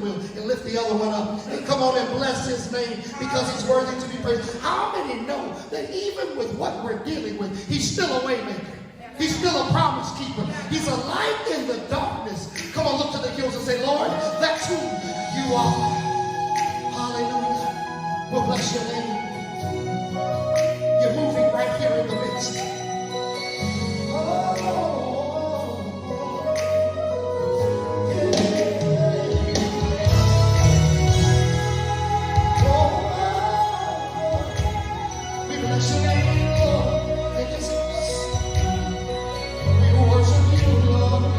wheel and lift the other one up. And come on and bless his name because he's worthy to be praised. How many know that even with what we're dealing with, he's still a way maker? He's still a promise keeper. He's a light in the darkness. Come on, look to the hills and say, Lord, that's who you are. Hallelujah. We'll bless your name. You're moving right here in the midst. We bless your name, Lord. Thank you, Jesus. We worship you, Lord.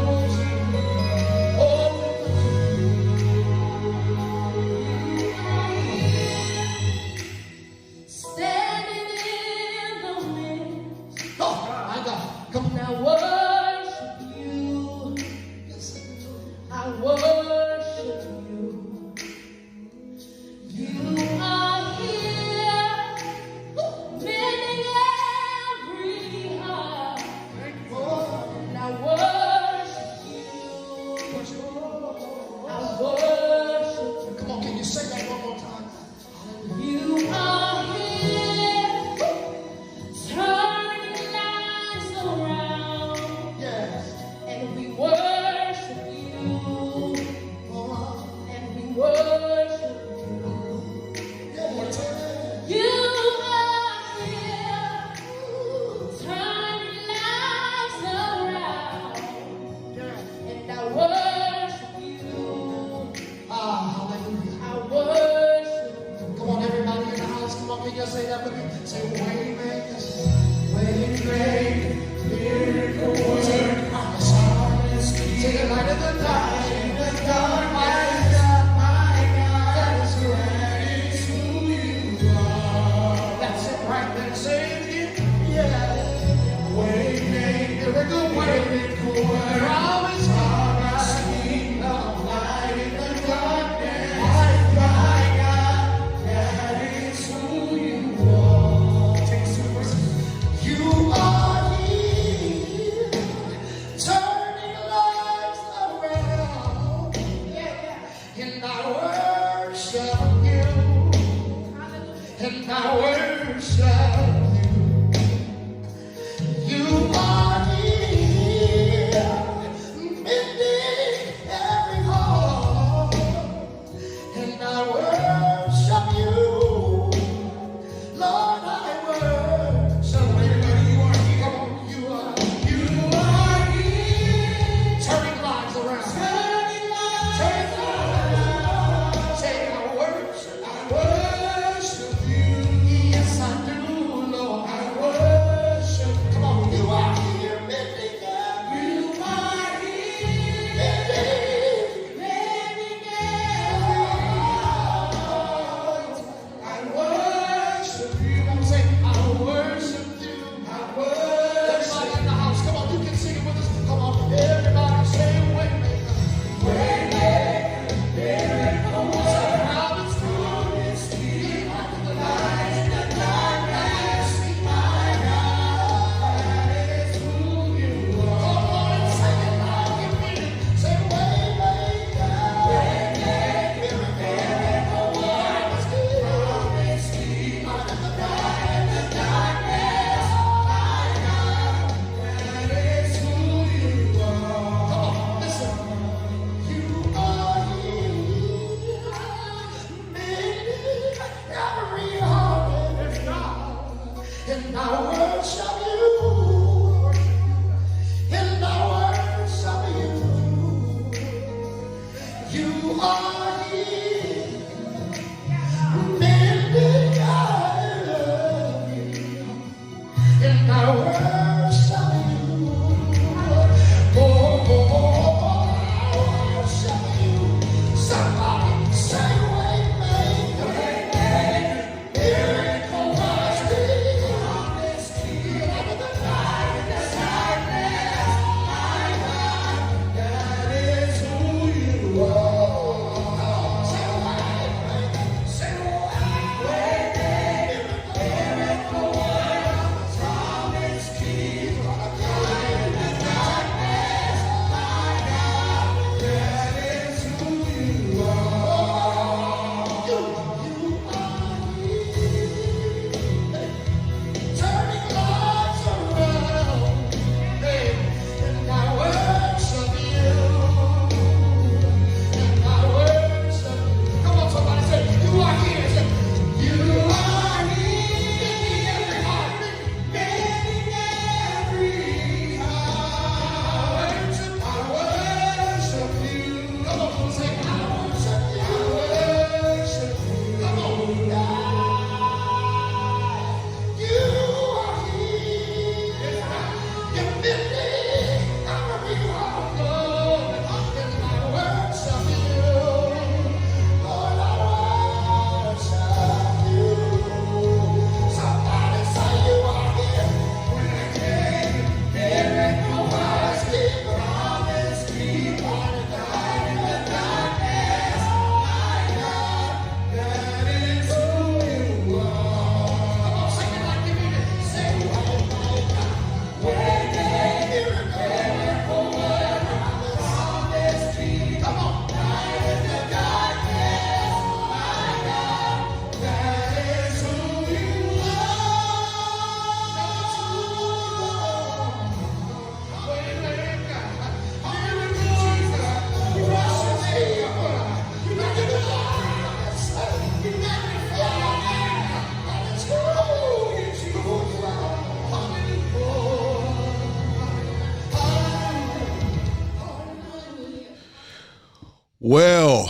Well,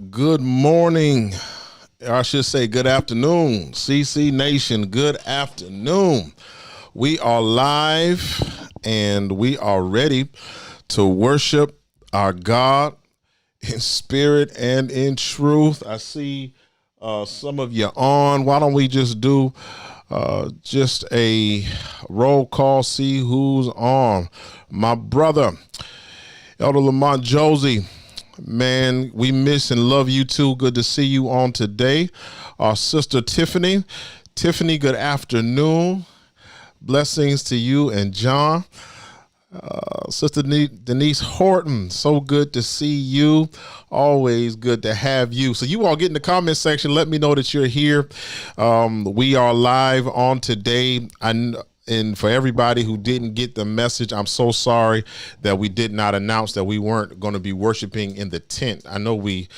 good morning. I should say good afternoon. CC Nation, good afternoon. We are live and we are ready to worship our God in spirit and in truth. I see some of you on. Why don't we just do just a roll call, see who's on. My brother, Elder Lamont Josie, man, we miss and love you too. Good to see you on today. Our sister Tiffany. Tiffany, good afternoon. Blessings to you and John. Sister Denise Horton, so good to see you. Always good to have you. So you all get in the comment section. Let me know that you're here. We are live on today. And for everybody who didn't get the message, I'm so sorry that we did not announce that we weren't going to be worshiping in the tent. I know we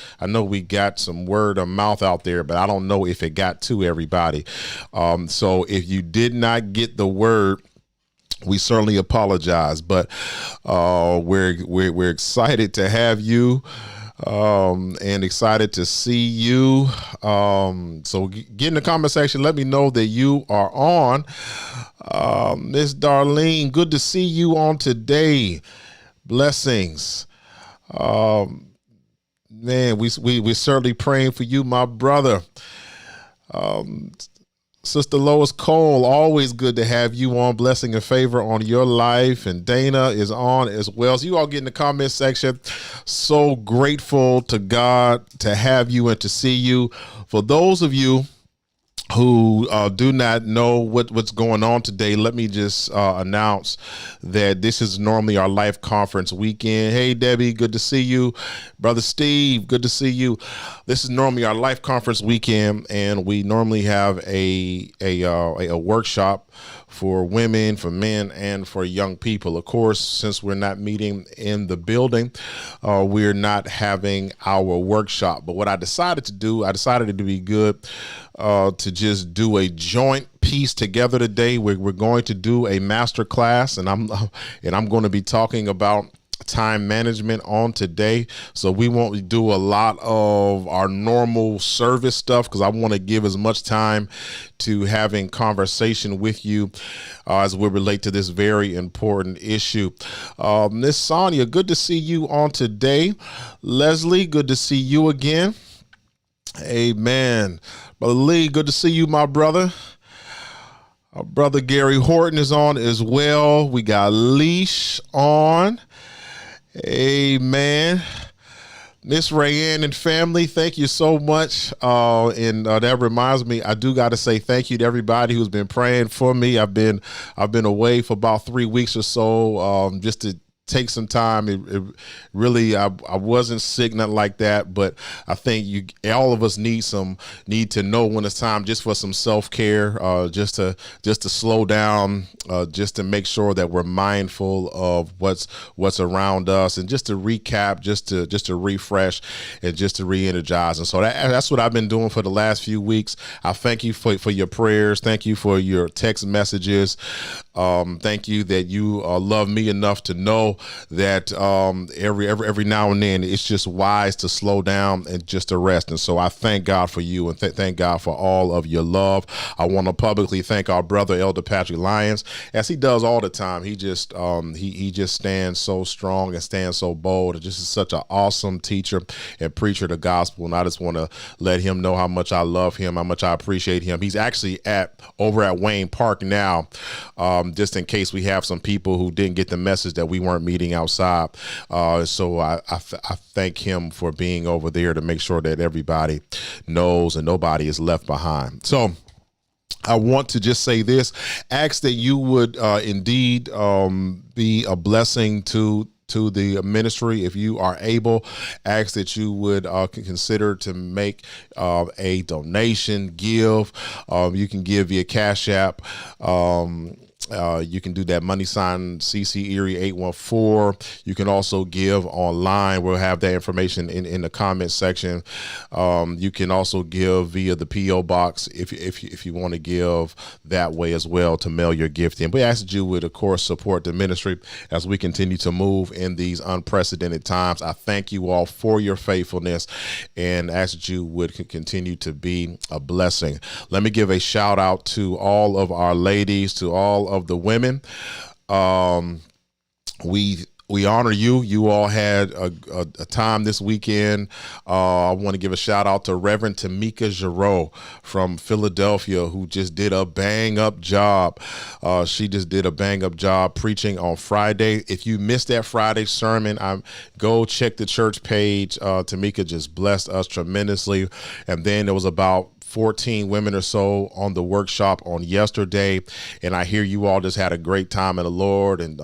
got some word of mouth out there, but I don't know if it got to everybody. So if you did not get the word, we certainly apologize, but we're excited to have you. And excited to see you. So get in the comment section. Let me know that you are on. Miss Darlene, good to see you on today. Blessings. Man, we're certainly praying for you, my brother. Sister Lois Cole, always good to have you on. Blessing and favor on your life. And Dana is on as well. So you all get in the comment section. So grateful to God to have you and to see you. For those of you who do not know what's going on today, let me just announce that this is normally our Life Conference weekend. Hey, Debbie, good to see you. Brother Steve, good to see you. This is normally our Life Conference weekend, and we normally have a workshop for women, for men, and for young people. Of course, since we're not meeting in the building, we're not having our workshop. But what I decided to do, it to be good to just do a joint piece together today. We're going to do a master class, and I'm going to be talking about time management on today. So we won't do a lot of our normal service stuff because I want to give as much time to having conversation with you as we relate to this very important issue. Miss Sonia, good to see you on today. Leslie, good to see you again. Amen. Brother Lee, good to see you, my brother. Our brother Gary Horton is on as well. We got Leash on. Amen. Miss Rayanne and family, thank you so much. And that reminds me, I do got to say thank you to everybody who's been praying for me. I've been away for about 3 weeks or so, just to take some time. It really, I wasn't sick, nothing like that, but I think all of us need to know when it's time just for some self-care, just to slow down, just to make sure that we're mindful of what's around us, and just to recap, just to refresh, and just to re-energize. And so that's what I've been doing for the last few weeks. I thank you for your prayers. Thank you for your text messages. Thank you that you love me enough to know that every now and then it's just wise to slow down and just to rest. And so I thank God for you, and thank God for all of your love. I want to publicly thank our brother Elder Patrick Lyons, as he does all the time. He just he just stands so strong and stands so bold, and just is such an awesome teacher and preacher of the gospel. And I just want to let him know how much I love him, how much I appreciate him. He's actually over at Wayne Park now, just in case we have some people who didn't get the message that we weren't meeting outside. So I thank him for being over there to make sure that everybody knows and nobody is left behind. So I want to just say this, ask that you would indeed be a blessing to the ministry. If you are able, ask that you would consider to make a donation, give. You can give via Cash App. You can do that money sign CC Erie 814. You can also give online. We'll have that information in the comment section. You can also give via the P.O. box if you want to give that way as well to mail your gift in. We ask that you would, of course, support the ministry as we continue to move in these unprecedented times. I thank you all for your faithfulness and ask that you would continue to be a blessing. Let me give a shout out to all of our ladies, to all of the women. We honor you. You all had a time this weekend. I want to give a shout out to Reverend Tamika Giroux from Philadelphia, who just did a bang up job. She just did a bang up job preaching on Friday. If you missed that Friday sermon, go check the church page. Tamika just blessed us tremendously. And then there was about 14 women or so on the workshop on yesterday, and I hear you all just had a great time in the Lord, and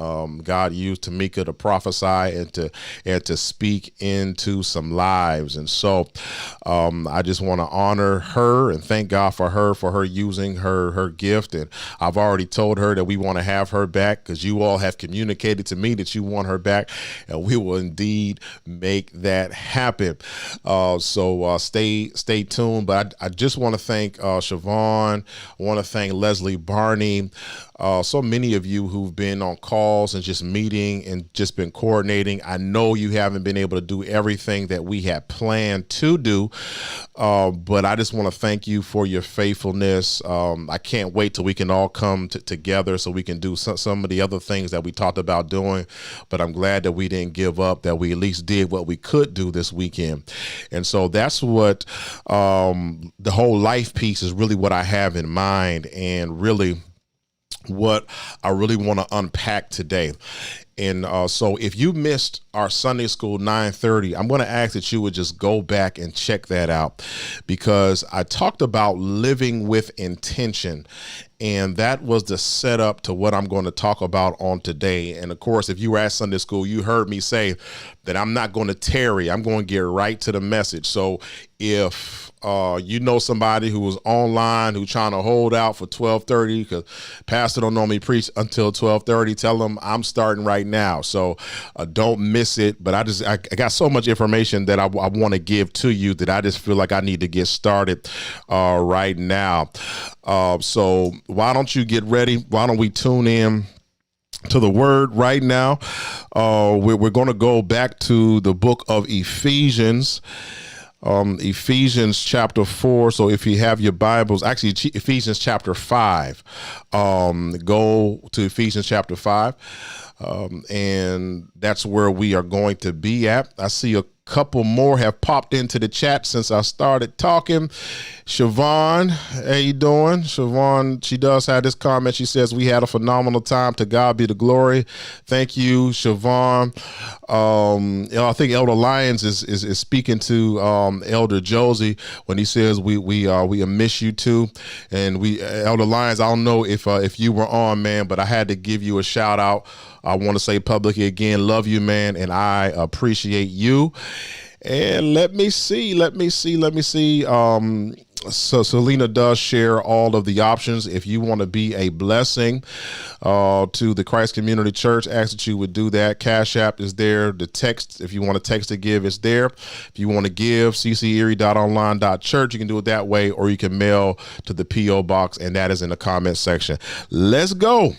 God used Tamika to prophesy and to speak into some lives. And so I just want to honor her and thank God for her using her gift. And I've already told her that we want to have her back, because you all have communicated to me that you want her back, and we will indeed make that happen. So stay tuned. But I just want to thank Siobhan. I want to thank Leslie Barney. So many of you who've been on calls and just meeting and just been coordinating. I know you haven't been able to do everything that we had planned to do, but I just want to thank you for your faithfulness. I can't wait till we can all come together so we can do some of the other things that we talked about doing, but I'm glad that we didn't give up, that we at least did what we could do this weekend. And so that's what the whole life piece is really what I have in mind, and really what I really want to unpack today. And so if you missed our Sunday School 9:30, I'm going to ask that you would just go back and check that out, because I talked about living with intention. And that was the setup to what I'm going to talk about on today. And of course, if you were at Sunday School, you heard me say that I'm not going to tarry. I'm going to get right to the message. So if you know somebody who was online who's trying to hold out for 12:30, because Pastor don't normally preach until 12:30, tell them I'm starting right now. So don't miss it. But I got so much information that I want to give to you that I just feel like I need to get started right now. So why don't you get ready? Why don't we tune in to the word right now? We're going to go back to the book of Ephesians. Ephesians chapter 4. So if you have your Bibles, actually Ephesians chapter 5, go to Ephesians chapter 5. And that's where we are going to be at. I see a couple more have popped into the chat since I started talking. Siobhan, how you doing? Siobhan, she does have this comment. She says, we had a phenomenal time. To God be the glory. Thank you, Siobhan. I think Elder Lyons is speaking to Elder Josie when he says we miss you too. And Elder Lyons, I don't know if you were on, man, but I had to give you a shout out. I want to say publicly again, love you, man, and I appreciate you. And let me see. So Selena does share all of the options. If you want to be a blessing to the Christ Community Church, ask that you would do that. Cash App is there. The text, if you want to text to give, is there. If you want to give, ccerie.online.church, you can do it that way, or you can mail to the P.O. box, and that is in the comment section. Let's go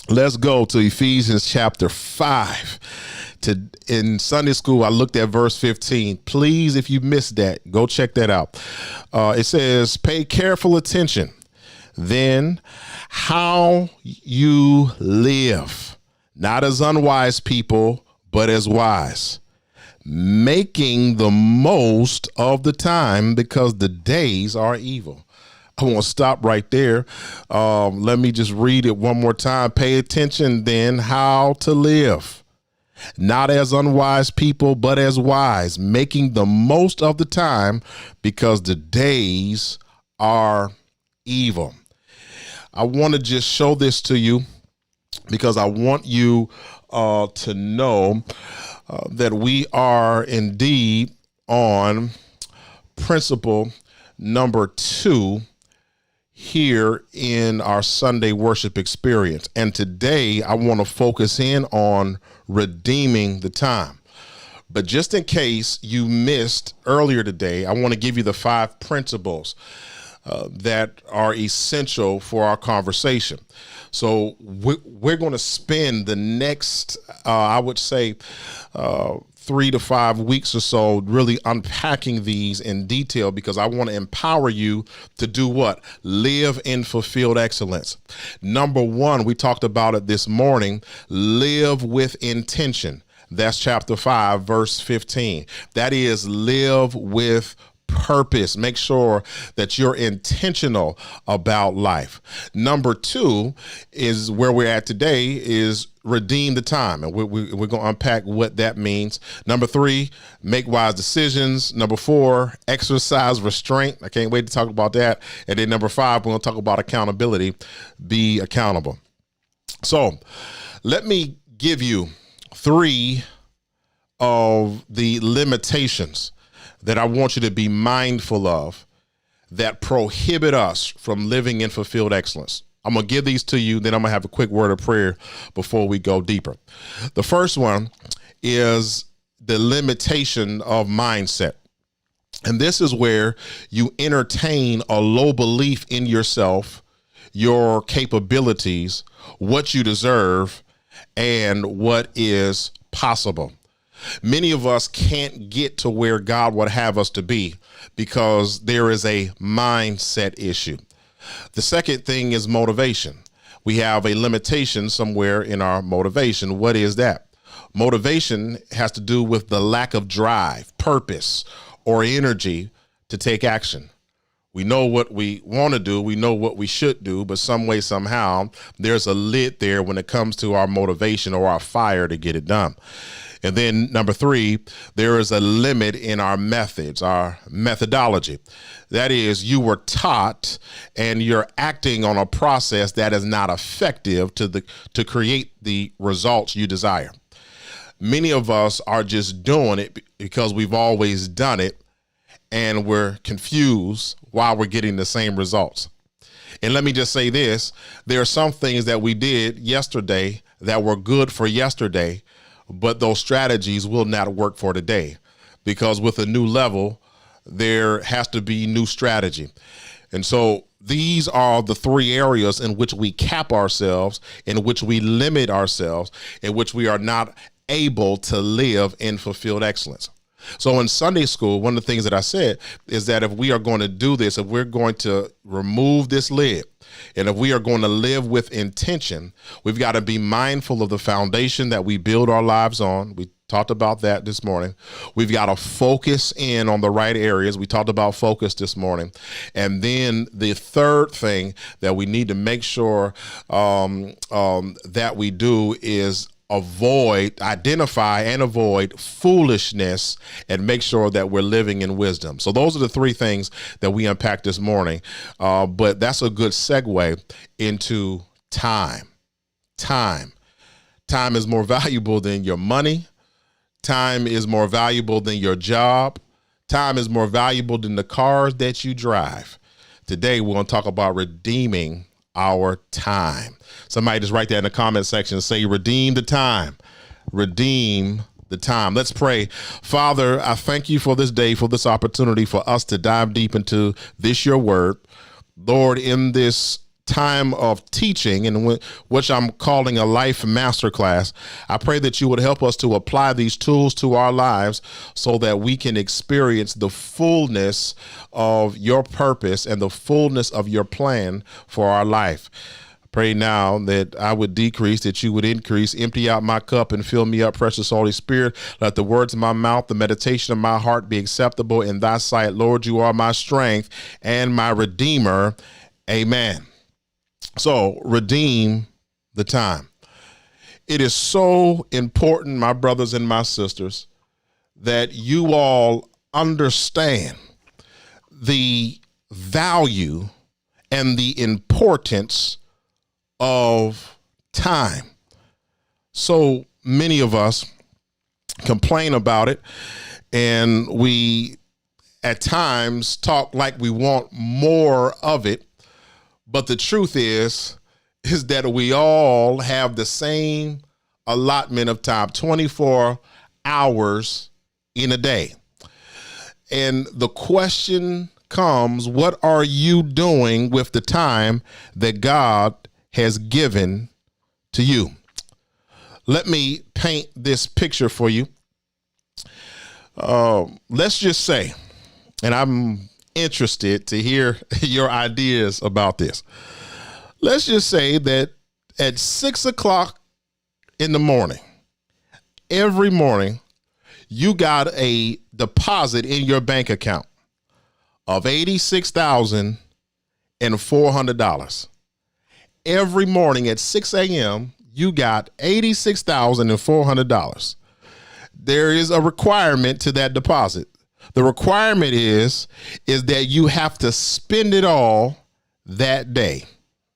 to Ephesians chapter 5. In Sunday School, I looked at verse 15. Please, if you missed that, go check that out. It says, pay careful attention, then how you live, not as unwise people, but as wise, making the most of the time, because the days are evil. I want to stop right there. Let me just read it one more time. Pay attention then how to live, not as unwise people, but as wise, making the most of the time, because the days are evil. I want to just show this to you because I want you to know that we are indeed on principle number 2 here in our Sunday worship experience. And today I want to focus in on redeeming the time. But just in case you missed earlier today, I want to give you the 5 principles that are essential for our conversation. So we're going to spend the next, I would say, 3 to 5 weeks or so really unpacking these in detail, because I want to empower you to do what? Live in fulfilled excellence. Number 1, we talked about it this morning, live with intention. That's chapter 5, verse 15. That is, live with purpose. Make sure that you're intentional about life. Number 2 is where we're at today, is redeem the time. And we're going to unpack what that means. Number 3, make wise decisions. Number 4, exercise restraint. I can't wait to talk about that. And then number 5, we're going to talk about accountability. Be accountable. So let me give you 3 of the limitations that I want you to be mindful of that prohibit us from living in fulfilled excellence. I'm going to give these to you, then I'm going to have a quick word of prayer before we go deeper. The first one is the limitation of mindset. And this is where you entertain a low belief in yourself, your capabilities, what you deserve, and what is possible. Many of us can't get to where God would have us to be because there is a mindset issue. The second thing is motivation. We have a limitation somewhere in our motivation. What is that? Motivation has to do with the lack of drive, purpose, or energy to take action. We know what we want to do. We know what we should do, but some way, somehow, there's a lid there when it comes to our motivation or our fire to get it done. And then number 3, there is a limit in our methods, our methodology. That is, you were taught and you're acting on a process that is not effective to create the results you desire. Many of us are just doing it because we've always done it, and we're confused why we're getting the same results. And let me just say this, there are some things that we did yesterday that were good for yesterday, but those strategies will not work for today, because with a new level, there has to be new strategy. And so these are the 3 areas in which we cap ourselves, in which we limit ourselves, in which we are not able to live in fulfilled excellence. So in Sunday school, one of the things that I said is that if we are going to do this, if we're going to remove this lid, and if we are going to live with intention, we've got to be mindful of the foundation that we build our lives on. We talked about that this morning. We've got to focus in on the right areas. We talked about focus this morning. And then the third thing that we need to make sure that we do is identify and avoid foolishness, and make sure that we're living in wisdom. So those are the 3 things that we unpacked this morning. But that's a good segue into time. Time is more valuable than your money. Time is more valuable than your job. Time is more valuable than the cars that you drive. Today, we're going to talk about redeeming our time. Somebody just write that in the comment section and say, redeem the time. Redeem the time. Let's pray. Father, I thank you for this day, for this opportunity for us to dive deep into this, your word. Lord, in this time of teaching, and which I'm calling a life masterclass, I pray that you would help us to apply these tools to our lives so that we can experience the fullness of your purpose and the fullness of your plan for our life. Pray now that I would decrease, that you would increase. Empty out my cup and fill me up, precious Holy Spirit. Let the words of my mouth, the meditation of my heart be acceptable in thy sight. Lord, you are my strength and my redeemer. Amen. So redeem the time. It is so important, my brothers and my sisters, that you all understand the value and the importance of time. So many of us complain about it, and we at times talk like we want more of it, But the truth is that we all have the same allotment of time, 24 hours in a day. And the question comes, what are you doing with the time that God has given to you? Let me paint this picture for you. Let's just say, and I'm interested to hear your ideas about this. Let's just say that at 6 o'clock in the morning, every morning, you got a deposit in your bank account of $86,400. Every morning at 6 a.m., you got $86,400. There is a requirement to that deposit. The requirement is that you have to spend it all that day.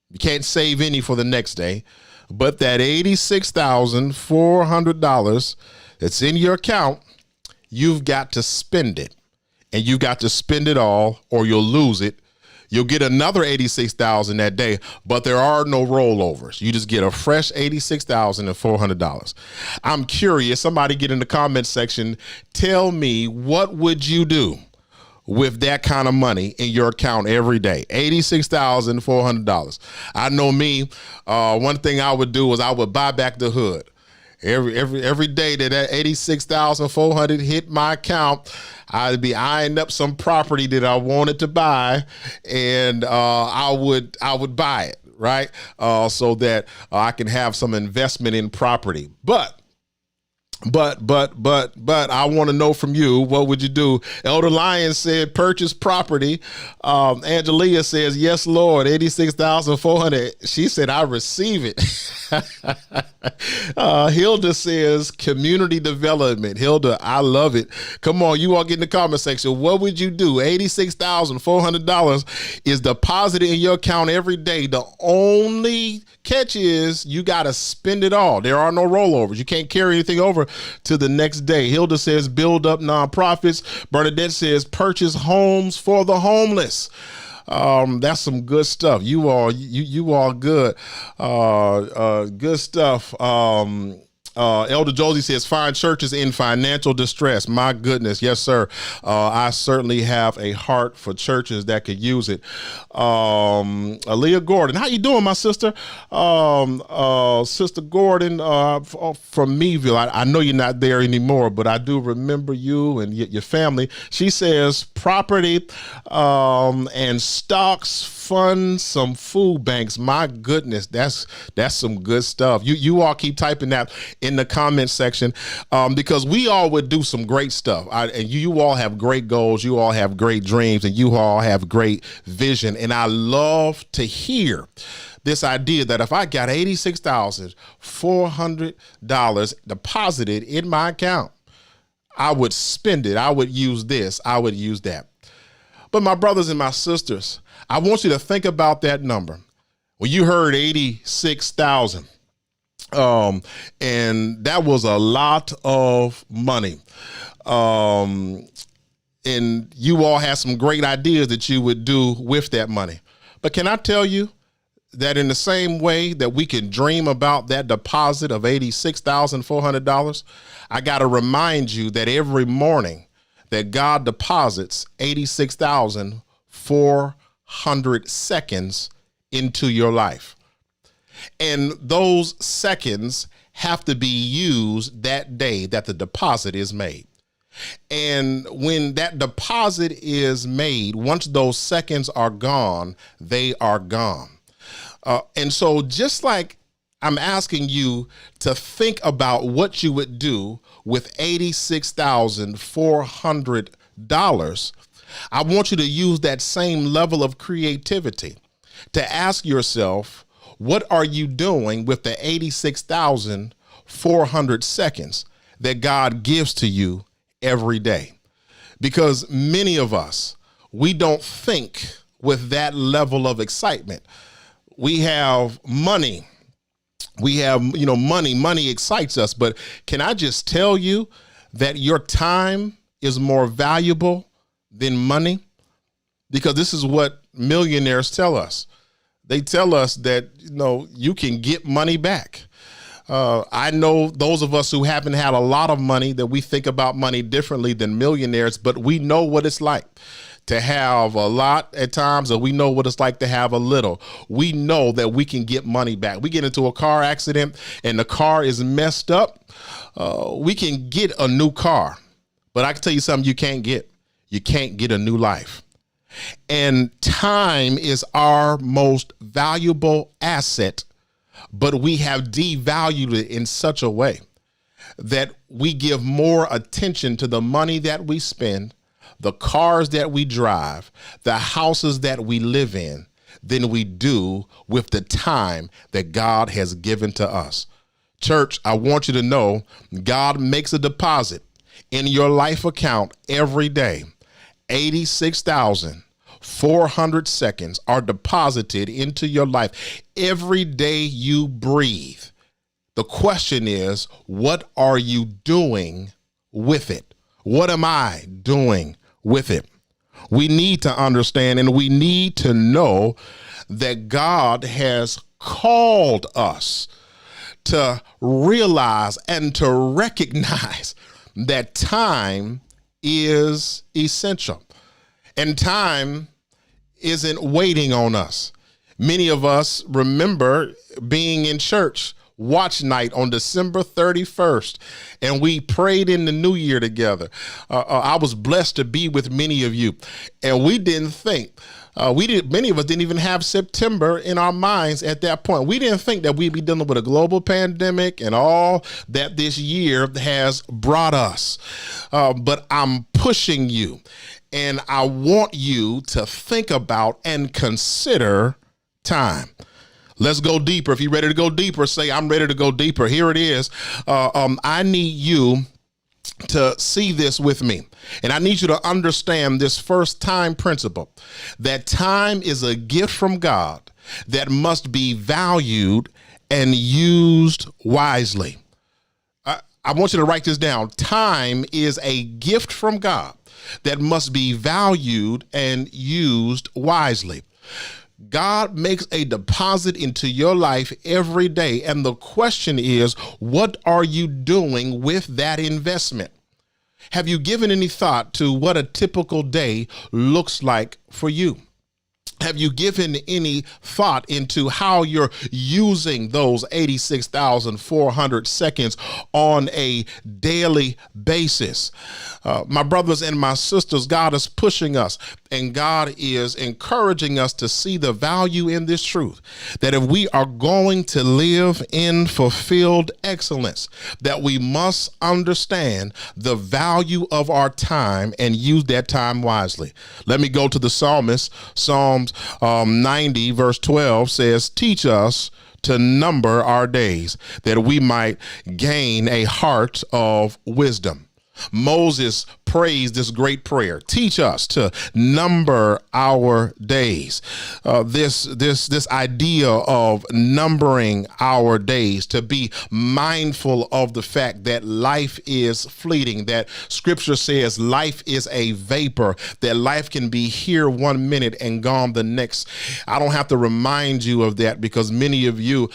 You can't save any for the next day, but that $86,400 that's in your account, you've got to spend it, and you've got to spend it all or you'll lose it. You'll get another $86,000 that day, but there are no rollovers. You just get a fresh $86,400. I'm curious, somebody get in the comment section, tell me, what would you do with that kind of money in your account every day? $86,400. I know me, one thing I would do is I would buy back the hood. Every day that $86,400 hit my account, I'd be eyeing up some property that I wanted to buy, and I would buy it, right? So that I can have some investment in property. But I want to know from you, what would you do? Elder Lion said purchase property. Angelia says, yes, Lord, $86,400. She said, I receive it. Hilda says community development. Hilda, I love it. Come on, you all get in the comment section. What would you do? $86,400 is deposited in your account every day. The only catch is you got to spend it all. There are no rollovers. You can't carry anything over to the next day. Hilda says build up nonprofits. Bernadette says purchase homes for the homeless. That's some good stuff. You all good. Good stuff. Elder Josie says find churches in financial distress. My goodness. Yes, sir. I certainly have a heart for churches that could use it. Aaliyah Gordon, how you doing, my sister? Sister Gordon, from Meeville. I know you're not there anymore, but I do remember you and your family. She says property, and stocks fund some food banks. My goodness, that's some good stuff. You all keep typing that in the comment section, because we all would do some great stuff. And you all have great goals. You all have great dreams, and you all have great vision. And I love to hear this idea that if I got $86,400 deposited in my account, I would spend it. I would use this. I would use that. But my brothers and my sisters, I want you to think about that number. When you heard 86,000, and that was a lot of money. And you all had some great ideas that you would do with that money. But can I tell you that in the same way that we can dream about that deposit of $86,400, I got to remind you that every morning that God deposits 86,400 seconds into your life. And those seconds have to be used that day that the deposit is made. And when that deposit is made, once those seconds are gone, they are gone. And so just like I'm asking you to think about what you would do with $86,400, I want you to use that same level of creativity to ask yourself, what are you doing with the 86,400 seconds that God gives to you every day? Because many of us, we don't think with that level of excitement. We have money. We have, money excites us. But can I just tell you that your time is more valuable than money? Because this is what millionaires tell us. They tell us that, you can get money back. I know those of us who haven't had a lot of money, that we think about money differently than millionaires, but we know what it's like to have a lot at times, or we know what it's like to have a little. We know that we can get money back. We get into a car accident and the car is messed up. We can get a new car, but I can tell you something you can't get. You can't get a new life. And time is our most valuable asset, but we have devalued it in such a way that we give more attention to the money that we spend, the cars that we drive, the houses that we live in, than we do with the time that God has given to us. Church, I want you to know God makes a deposit in your life account every day. 86,400 seconds are deposited into your life every day you breathe. The question is, what are you doing with it? What am I doing with it? We need to understand and we need to know that God has called us to realize and to recognize that time is essential. And time isn't waiting on us. Many of us remember being in church watch night on December 31st, and we prayed in the new year together. I was blessed to be with many of you, and we didn't think, many of us didn't even have September in our minds at that point. We didn't think that we'd be dealing with a global pandemic and all that this year has brought us. But I'm pushing you, and I want you to think about and consider time. Let's go deeper. If you're ready to go deeper, say, I'm ready to go deeper. Here it is. I need you to see this with me. And I need you to understand this first time principle, that time is a gift from God that must be valued and used wisely. I want you to write this down. Time is a gift from God that must be valued and used wisely. God makes a deposit into your life every day. And the question is, what are you doing with that investment? Have you given any thought to what a typical day looks like for you? Have you given any thought into how you're using those 86,400 seconds on a daily basis? My brothers and my sisters, God is pushing us and God is encouraging us to see the value in this truth, that if we are going to live in fulfilled excellence, that we must understand the value of our time and use that time wisely. Let me go to the psalmist. Psalms 90 verse 12 says, teach us to number our days, that we might gain a heart of wisdom. Moses prays this great prayer. Teach us to number our days. This idea of numbering our days, to be mindful of the fact that life is fleeting, that scripture says life is a vapor, that life can be here 1 minute and gone the next. I don't have to remind you of that because many of you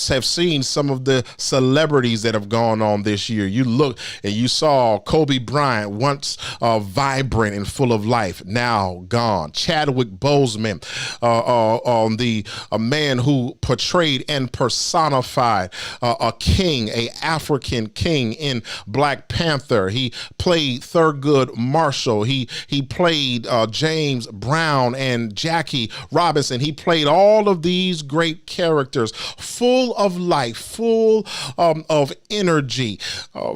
have seen some of the celebrities that have gone on this year. You look and you saw Kobe Bryant, once vibrant and full of life, now gone. Chadwick Boseman, a man who portrayed and personified a king, a African king in Black Panther. He played Thurgood Marshall. He played James Brown and Jackie Robinson. He played all of these great characters, full of life, full of energy,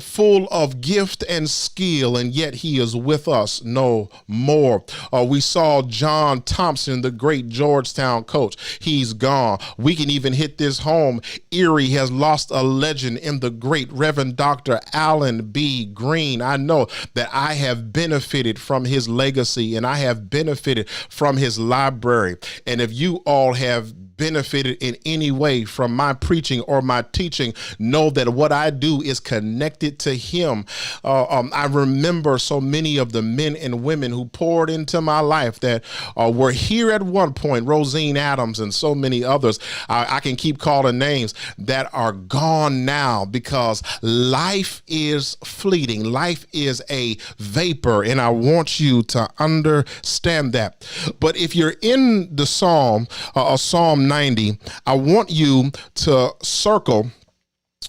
full of gift and skill, and yet he is with us no more. We saw John Thompson, the great Georgetown coach. He's gone. We can even hit this home. Erie has lost a legend in the great Reverend Dr. Allen B. Green. I know that I have benefited from his legacy and I have benefited from his library. And if you all have benefited in any way from my preaching or my teaching, know that what I do is connected to him. I remember remember so many of the men and women who poured into my life that were here at one point, Rosine Adams and so many others. I can keep calling names that are gone now because life is fleeting. Life is a vapor, and I want you to understand that. But if you're in the Psalm 90, I want you to circle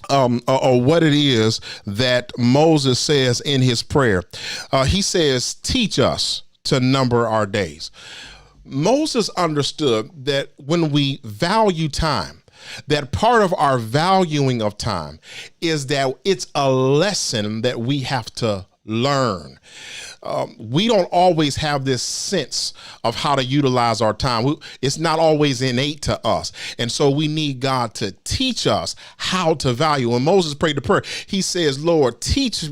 or what it is that Moses says in his prayer. He says, teach us to number our days. Moses understood that when we value time, that part of our valuing of time is that it's a lesson that we have to learn. We don't always have this sense of how to utilize our time. It's not always innate to us. And so we need God to teach us how to value. When Moses prayed the prayer, he says, Lord, teach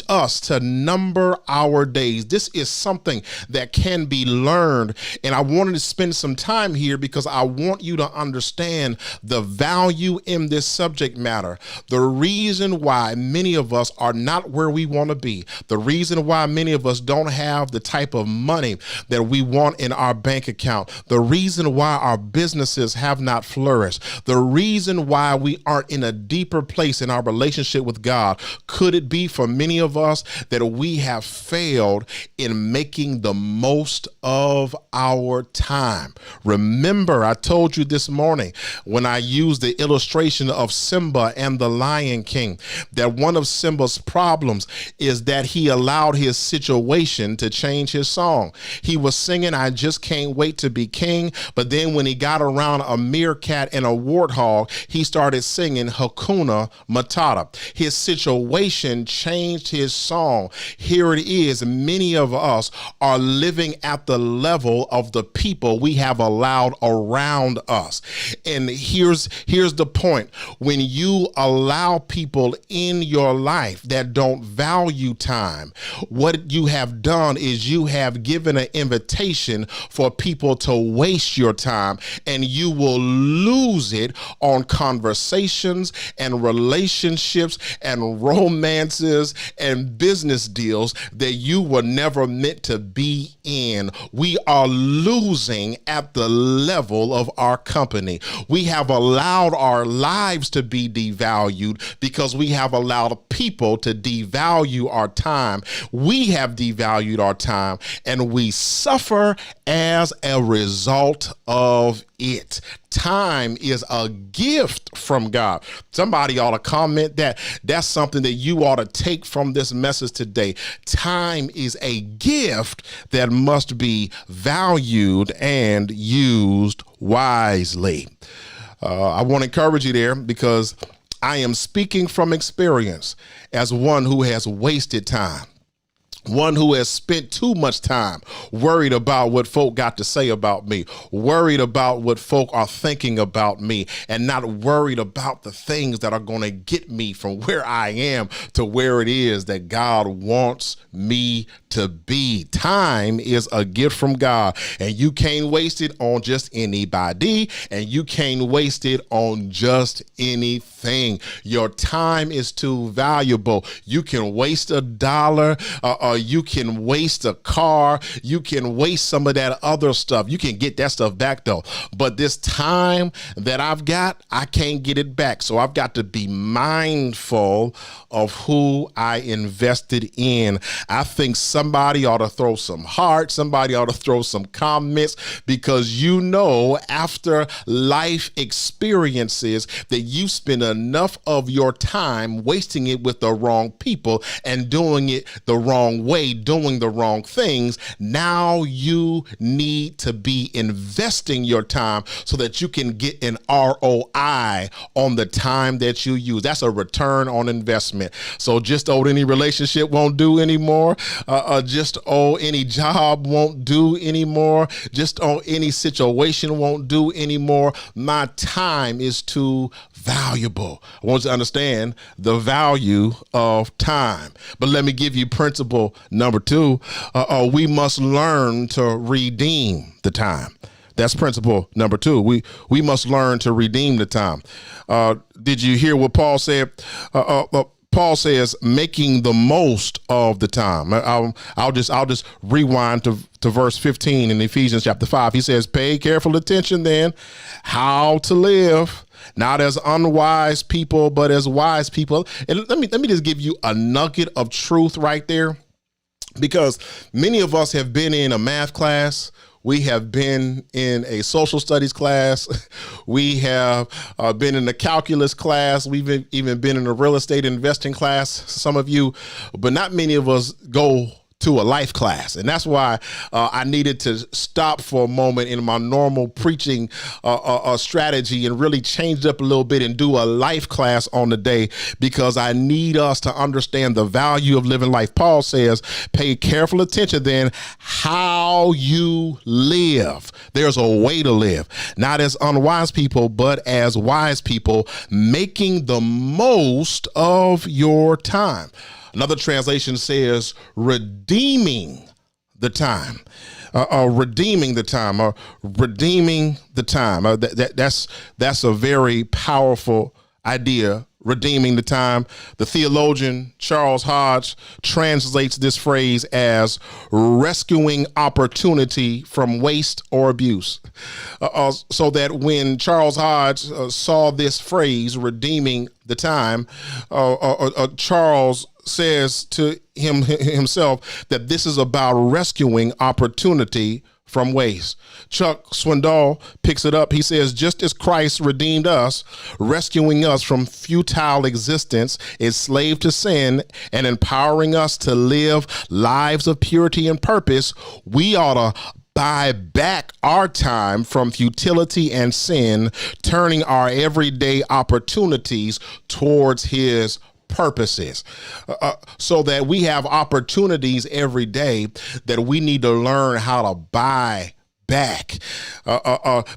us to number our days. This is something that can be learned. And I wanted to spend some time here because I want you to understand the value in this subject matter. The reason why many of us are not where we want to be, the reason why many of us don't have the type of money that we want in our bank account, the reason why our businesses have not flourished, the reason why we aren't in a deeper place in our relationship with God, could it be for many of us that we have failed in making the most of our time? Remember, I told you this morning when I used the illustration of Simba and the Lion King, that one of Simba's problems is that he allowed his situation to change his song. He was singing, I just can't wait to be king. But then when he got around a meerkat and a warthog, he started singing Hakuna Matata. His situation changed his song. Here it is. Many of us are living at the level of the people we have allowed around us. And here's the point. When you allow people in your life that don't value time, what you have done is you have given an invitation for people to waste your time, and you will lose it on conversations and relationships and romances and business deals that you were never meant to be in. We are losing at the level of our company. We have allowed our lives to be devalued because we have allowed people to devalue our time. We have devalued our time, and we suffer as a result of it. Time is a gift from God. Somebody ought to comment that. That's something that you ought to take from this message today. Time is a gift that must be valued and used wisely. I want to encourage you there because I am speaking from experience as one who has wasted time. One who has spent too much time worried about what folk got to say about me, worried about what folk are thinking about me, and not worried about the things that are going to get me from where I am to where it is that God wants me to be. Time is a gift from God, and you can't waste it on just anybody, and you can't waste it on just anything. Your time is too valuable. You can waste $1, you can waste a car, you can waste some of that other stuff. You can get that stuff back though. But this time that I've got, I can't get it back. So I've got to be mindful of who I invested in. I think somebody ought to throw some hearts, somebody ought to throw some comments, because you know after life experiences that you spend enough of your time wasting it with the wrong people and doing it the wrong way, doing the wrong things. Now you need to be investing your time so that you can get an ROI on the time that you use. That's a return on investment. So just any relationship won't do anymore. Just any job won't do anymore. Just any situation won't do anymore. My time is too valuable. I want you to understand the value of time. But let me give you principle number 2. We must learn to redeem the time. That's principle number 2. We must learn to redeem the time. Did you hear what Paul said? Paul says, making the most of the time. I'll just rewind to verse 15 in Ephesians chapter 5. He says, pay careful attention then how to live, not as unwise people, but as wise people. And let me just give you a nugget of truth right there, because many of us have been in a math class. We have been in a social studies class. We have been in a calculus class. We've even been in a real estate investing class, some of you, but not many of us go to a life class. And that's why I needed to stop for a moment in my normal preaching strategy and really change it up a little bit and do a life class on the day, because I need us to understand the value of living life. Paul says, pay careful attention then how you live. There's a way to live, not as unwise people, but as wise people, making the most of your time. Another translation says redeeming the time, redeeming the time, redeeming the time. That's a very powerful idea. Redeeming the time. The theologian Charles Hodge translates this phrase as rescuing opportunity from waste or abuse. So that when Charles Hodge saw this phrase, redeeming the time, Charles says to himself that this is about rescuing opportunity from waste. Chuck Swindoll picks it up. He says, just as Christ redeemed us, rescuing us from futile existence, enslaved to sin, and empowering us to live lives of purity and purpose, we ought to buy back our time from futility and sin, turning our everyday opportunities towards his purposes, so that we have opportunities every day that we need to learn how to buy back.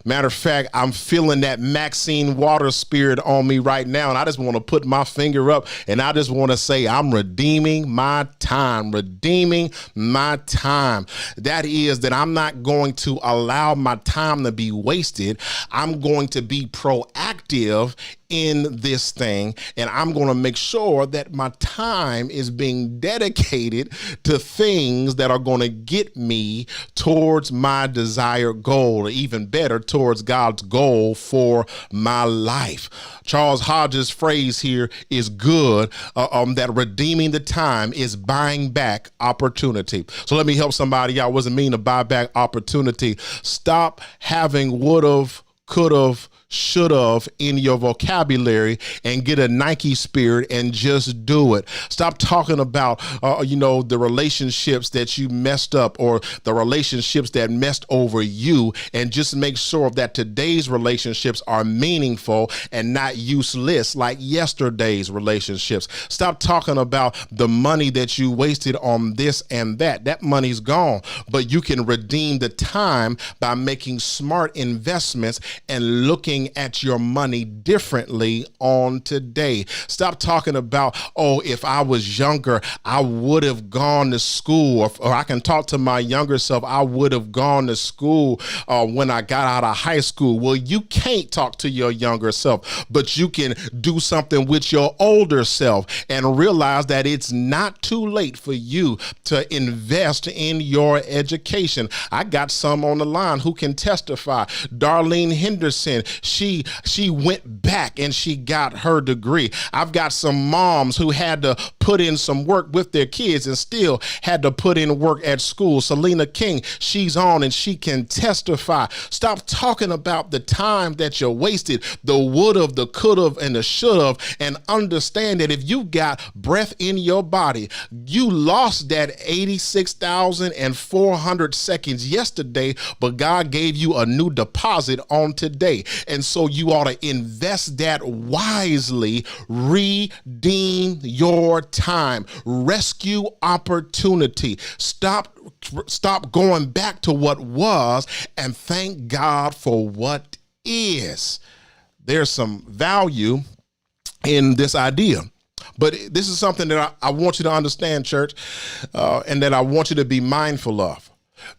Matter of fact, I'm feeling that Maxine Waters spirit on me right now, and I just want to put my finger up and I just want to say, I'm redeeming my time, redeeming my time. That is that I'm not going to allow my time to be wasted. I'm going to be proactive in this thing, and I'm going to make sure that my time is being dedicated to things that are going to get me towards my desired goal, or even better, towards God's goal for my life. Charles Hodges' phrase here is good, that redeeming the time is buying back opportunity. So let me help somebody out. What does it mean to buy back opportunity? Stop having would've, could've, should have in your vocabulary and get a Nike spirit and just do it. Stop talking about, the relationships that you messed up or the relationships that messed over you, and just make sure that today's relationships are meaningful and not useless like yesterday's relationships. Stop talking about the money that you wasted on this and that. That money's gone, but you can redeem the time by making smart investments and looking at your money differently on today. Stop talking about, if I was younger, I would have gone to school, or I can talk to my younger self, I would have gone to school when I got out of high school. Well, you can't talk to your younger self, but you can do something with your older self and realize that it's not too late for you to invest in your education. I got some on the line who can testify. Darlene Henderson, she went back and she got her degree. I've got some moms who had to put in some work with their kids and still had to put in work at school. Selena King, she's on and she can testify. Stop talking about the time that you wasted, the would've, the could've, and the should've, and understand that if you got breath in your body, you lost that 86,400 seconds yesterday, but God gave you a new deposit on today. And so you ought to invest that wisely. Redeem your time. Rescue opportunity. Stop going back to what was and thank God for what is. There's some value in this idea. But this is something that I want you to understand, church, and that I want you to be mindful of.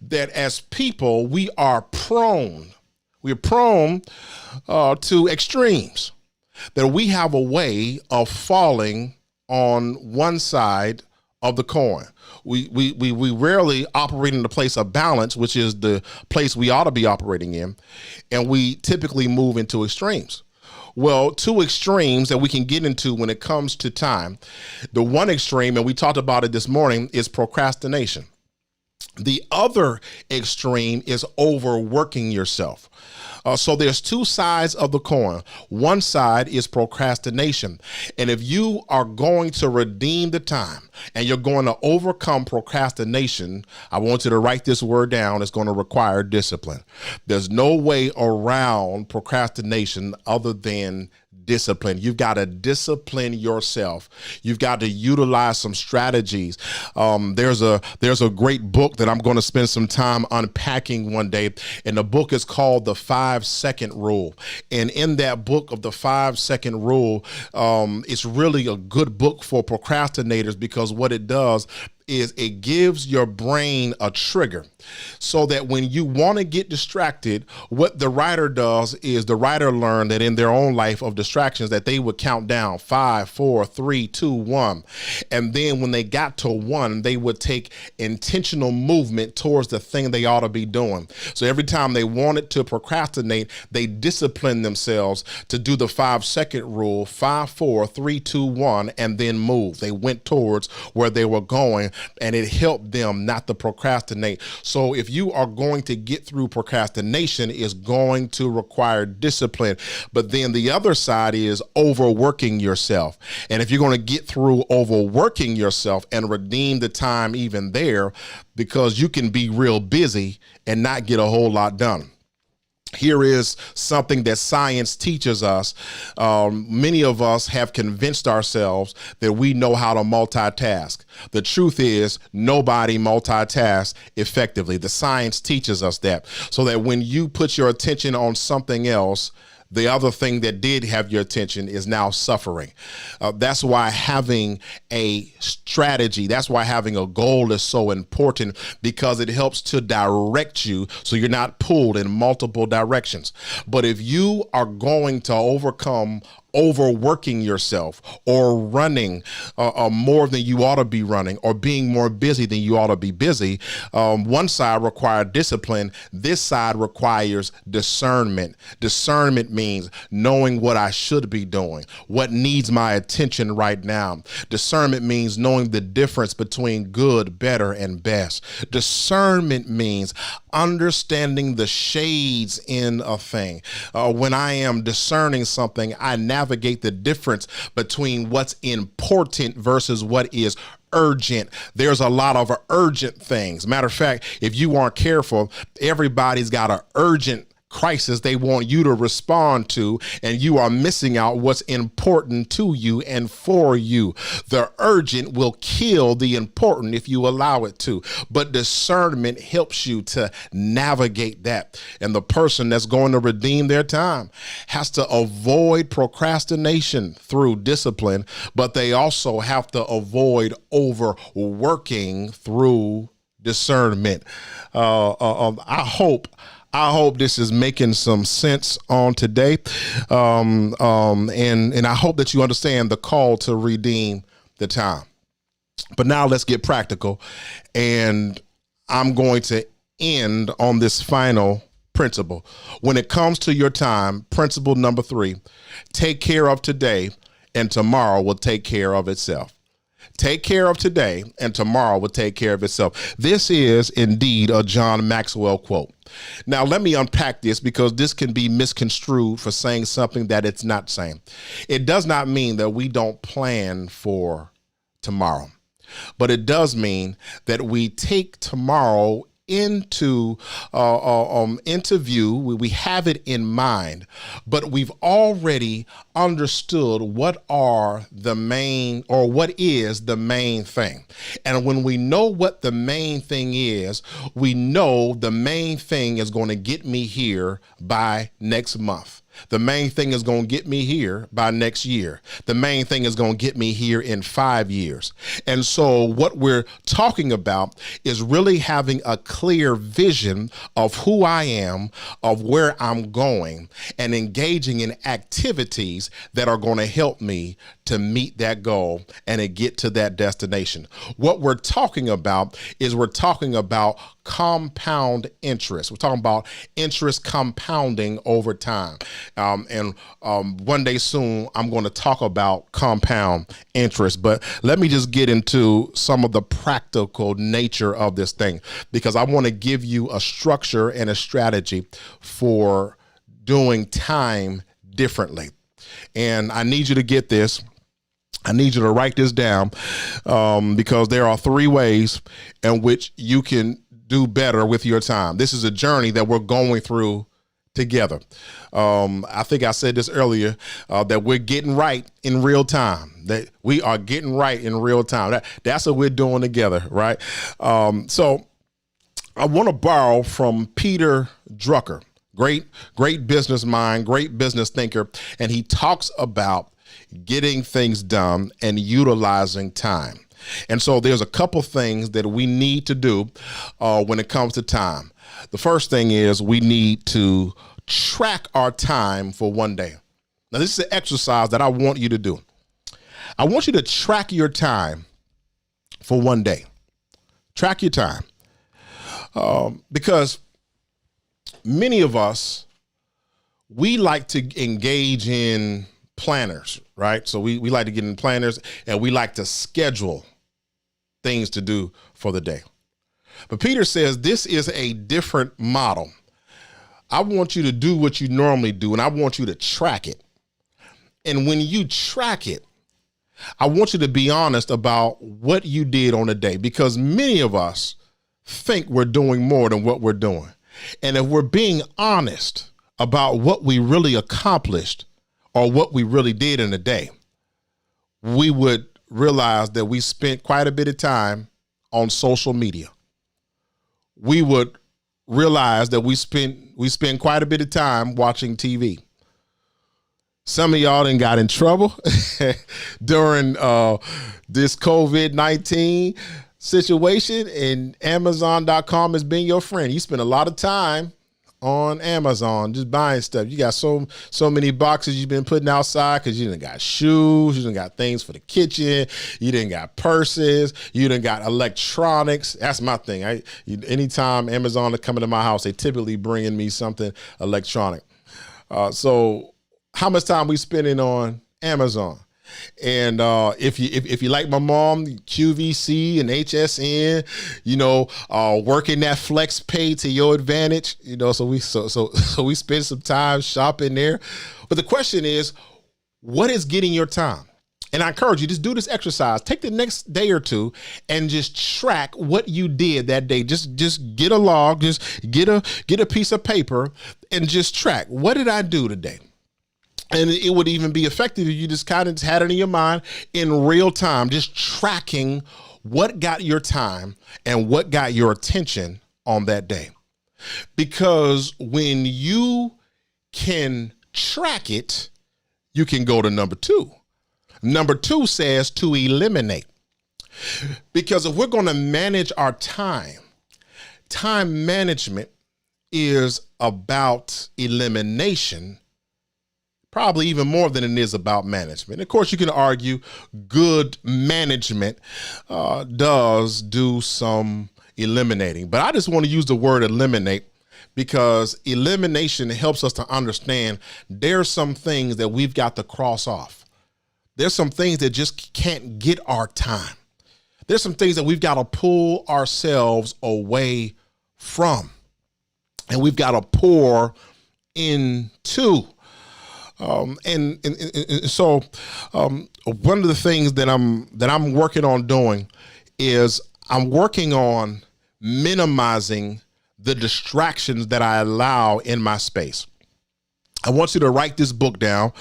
That as people, we are prone to extremes. That we have a way of falling on one side of the coin. We rarely operate in the place of balance, which is the place we ought to be operating in, and we typically move into extremes. Well, two extremes that we can get into when it comes to time. The one extreme, and we talked about it this morning, is procrastination. The other extreme is overworking yourself. So there's two sides of the coin. One side is procrastination. And if you are going to redeem the time and you're going to overcome procrastination, I want you to write this word down. It's going to require discipline. There's no way around procrastination other than discipline. You've got to discipline yourself. You've got to utilize some strategies. There's a great book that I'm going to spend some time unpacking one day, and the book is called The 5-Second Rule. And in that book of The 5-Second Rule, it's really a good book for procrastinators, because what it does is it gives your brain a trigger so that when you want to get distracted, what the writer does is the writer learned that in their own life of distractions that they would count down 5, 4, 3, 2, 1. And then when they got to 1, they would take intentional movement towards the thing they ought to be doing. So every time they wanted to procrastinate, they disciplined themselves to do the 5-second rule, 5, 4, 3, 2, 1, and then move. They went towards where they were going, and it helped them not to procrastinate. So if you are going to get through procrastination, is going to require discipline. But then the other side is overworking yourself. And if you're going to get through overworking yourself and redeem the time even there, because you can be real busy and not get a whole lot done. Here is something that science teaches us. Many of us have convinced ourselves that we know how to multitask. The truth is, nobody multitasks effectively. The science teaches us that, so that when you put your attention on something else, the other thing that did have your attention is now suffering. That's why having a strategy, that's why having a goal is so important, because it helps to direct you so you're not pulled in multiple directions. But if you are going to overcome overworking yourself or running more than you ought to be running, or being more busy than you ought to be busy, one side requires discipline. This side requires discernment. Discernment means knowing what I should be doing, what needs my attention right now. Discernment means knowing the difference between good, better, and best. Discernment means understanding the shades in a thing. When I am discerning something, I navigate the difference between what's important versus what is urgent. There's a lot of urgent things. Matter of fact, if you aren't careful, everybody's got an urgent crisis they want you to respond to, and you are missing out what's important to you and for you. The urgent will kill the important if you allow it to, but discernment helps you to navigate that. And the person that's going to redeem their time has to avoid procrastination through discipline, but they also have to avoid overworking through discernment. I hope this is making some sense on today. And I hope that you understand the call to redeem the time. But now let's get practical. And I'm going to end on this final principle. When it comes to your time, principle number 3, take care of today and tomorrow will take care of itself. Take care of today and tomorrow will take care of itself. This is indeed a John Maxwell quote. Now, let me unpack this, because this can be misconstrued for saying something that it's not saying. It does not mean that we don't plan for tomorrow, but it does mean that we take tomorrow into view. We have it in mind, but we've already understood what is the main thing. And when we know what the main thing is, we know the main thing is going to get me here by next month. The main thing is going to get me here by next year. The main thing is going to get me here in 5 years. And so what we're talking about is really having a clear vision of who I am, of where I'm going, and engaging in activities that are going to help me to meet that goal and to get to that destination. What we're talking about is we're talking about compound interest. We're talking about interest compounding over time. One day soon, I'm going to talk about compound interest. But let me just get into some of the practical nature of this thing, because I want to give you a structure and a strategy for doing time differently. And I need you to get this. I need you to write this down, because there are 3 ways in which you can do better with your time. This is a journey that we're going through together. I think I said this earlier, that we're getting right in real time, that we are getting right in real time. That's what we're doing together, right? So I want to borrow from Peter Drucker, great business mind, great business thinker. And he talks about getting things done and utilizing time. And so there's a couple things that we need to do when it comes to time. The first thing is we need to track our time for one day. Now, this is an exercise that I want you to do. I want you to track your time for one day. Track your time. Because many of us, we like to engage in planners, right? So we like to get in planners, and we like to schedule things to do for the day. But Peter says this is a different model. I want you to do what you normally do, and I want you to track it. And when you track it, I want you to be honest about what you did on a day, because many of us think we're doing more than what we're doing. And if we're being honest about what we really accomplished or what we really did in a day, we would realize that we spent quite a bit of time on social media. We would realize that we spend quite a bit of time watching TV. Some of y'all done got in trouble during this COVID-19 situation, and Amazon.com has been your friend. You spend a lot of time on Amazon just buying stuff. You got so many boxes you've been putting outside because you done got shoes, you done got things for the kitchen, you done got purses, you done got electronics. That's my thing. Anytime Amazon is coming to my house, they typically bringing me something electronic. So how much time we spending on Amazon? And if you like my mom, QVC and HSN, working that flex pay to your advantage, so we spend some time shopping there. But the question is, what is getting your time? And I encourage you, just do this exercise. Take the next day or two and just track what you did that day. Just get a log, just get a piece of paper and just track. What did I do today? And it would even be effective if you just kind of had it in your mind in real time, just tracking what got your time and what got your attention on that day. Because when you can track it, you can go to number 2. Number 2 says to eliminate. Because if we're going to manage our time management is about elimination, probably even more than it is about management. Of course, you can argue good management does do some eliminating, but I just want to use the word eliminate because elimination helps us to understand there's some things that we've got to cross off. There's some things that just can't get our time. There's some things that we've got to pull ourselves away from, and we've got to pour into. So one of the things that I'm working on doing is I'm working on minimizing the distractions that I allow in my space. I want you to write this book down.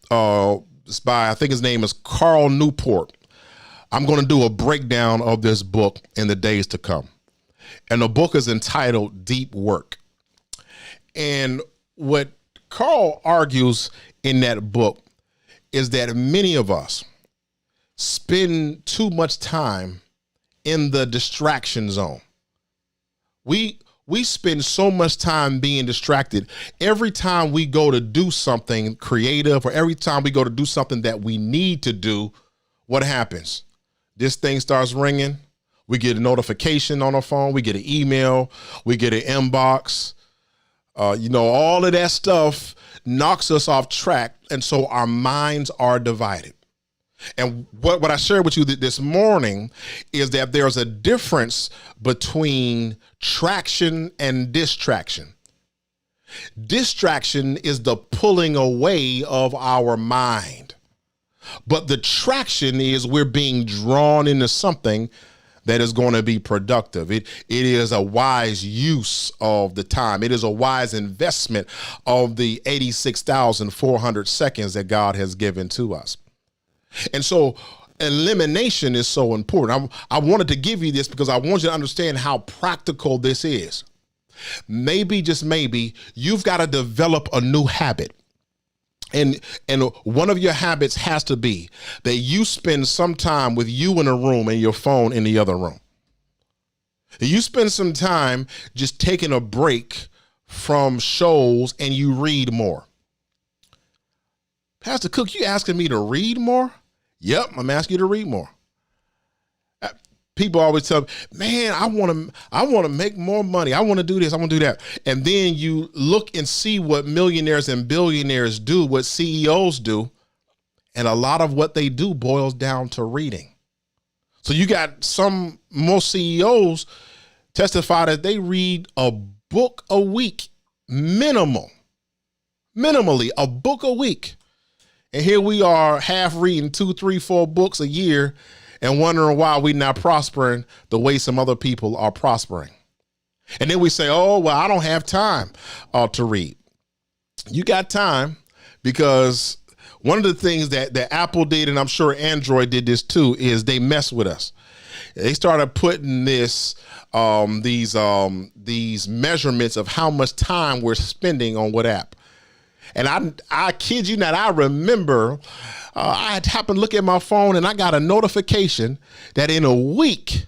It's by, I think his name is Carl Newport. I'm going to do a breakdown of this book in the days to come. And the book is entitled Deep Work. And what Carl argues in that book is that many of us spend too much time in the distraction zone. We spend so much time being distracted. Every time we go to do something creative, or every time we go to do something that we need to do, what happens? This thing starts ringing. We get a notification on our phone. We get an email. We get an inbox. All of that stuff knocks us off track. And so our minds are divided. And what I shared with you this morning is that there's a difference between traction and distraction. Distraction is the pulling away of our mind. But the traction is we're being drawn into something that is going to be productive. It is a wise use of the time. It is a wise investment of the 86,400 seconds that God has given to us. And so elimination is so important. I wanted to give you this because I want you to understand how practical this is. Maybe, just maybe, you've got to develop a new habit. And one of your habits has to be that you spend some time with you in a room and your phone in the other room. You spend some time just taking a break from shows and you read more. Pastor Cook, you asking me to read more? Yep, I'm asking you to read more. People always tell me, man, I want to make more money. I want to do this. I want to do that. And then you look and see what millionaires and billionaires do, what CEOs do. And a lot of what they do boils down to reading. So you got most CEOs testify that they read a book a week, minimally a book a week. And here we are half reading 2, 3, 4 books a year and wondering why we're not prospering the way some other people are prospering. And then we say, oh, well, I don't have time to read. You got time, because one of the things that Apple did, and I'm sure Android did this too, is they mess with us. They started putting these measurements of how much time we're spending on what app. And I kid you not, I remember I had happened to look at my phone and I got a notification that in a week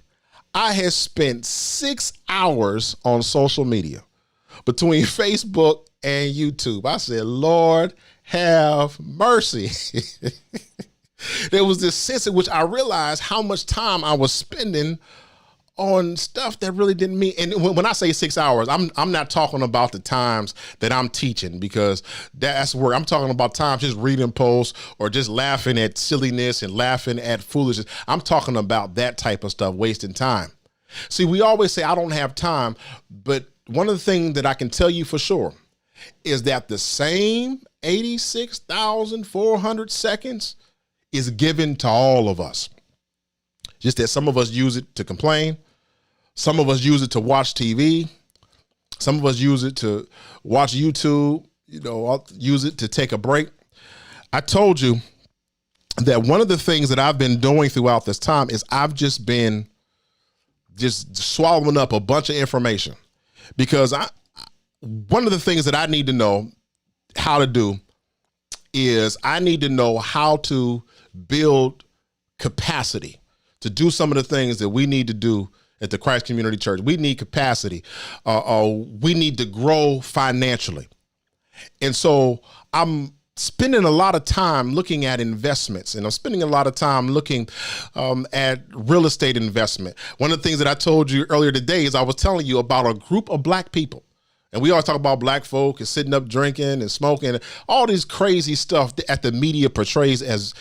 I had spent 6 hours on social media between Facebook and YouTube. I said, Lord, have mercy. There was this sense in which I realized how much time I was spending on stuff that really didn't mean. And when I say 6 hours, I'm not talking about the times that I'm teaching, because that's work. I'm talking about times just reading posts or just laughing at silliness and laughing at foolishness. I'm talking about that type of stuff, wasting time. See, we always say, I don't have time. But one of the things that I can tell you for sure is that the same 86,400 seconds is given to all of us. Just that some of us use it to complain. Some of us use it to watch TV. Some of us use it to watch YouTube, use it to take a break. I told you that one of the things that I've been doing throughout this time is I've just been swallowing up a bunch of information, because one of the things that I need to know how to do is I need to know how to build capacity to do some of the things that we need to do at the Christ Community Church. We need capacity. We need to grow financially. And so I'm spending a lot of time looking at investments, and I'm spending a lot of time looking at real estate investment. One of the things that I told you earlier today is I was telling you about a group of black people. And we always talk about black folk and sitting up drinking and smoking and all this crazy stuff that the media portrays as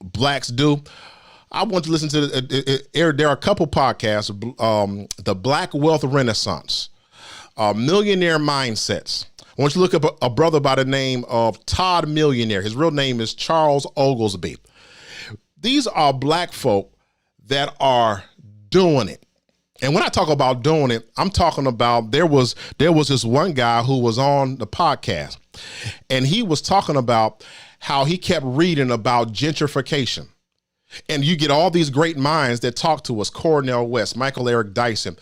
blacks do. I want to listen to there are a couple podcasts, the Black Wealth Renaissance, Millionaire Mindsets. I want you to look up a brother by the name of Todd Millionaire. His real name is Charles Oglesby. These are black folk that are doing it. And when I talk about doing it, I'm talking about there was this one guy who was on the podcast, and he was talking about how he kept reading about gentrification. And you get all these great minds that talk to us. Cornell West, Michael Eric Dyson.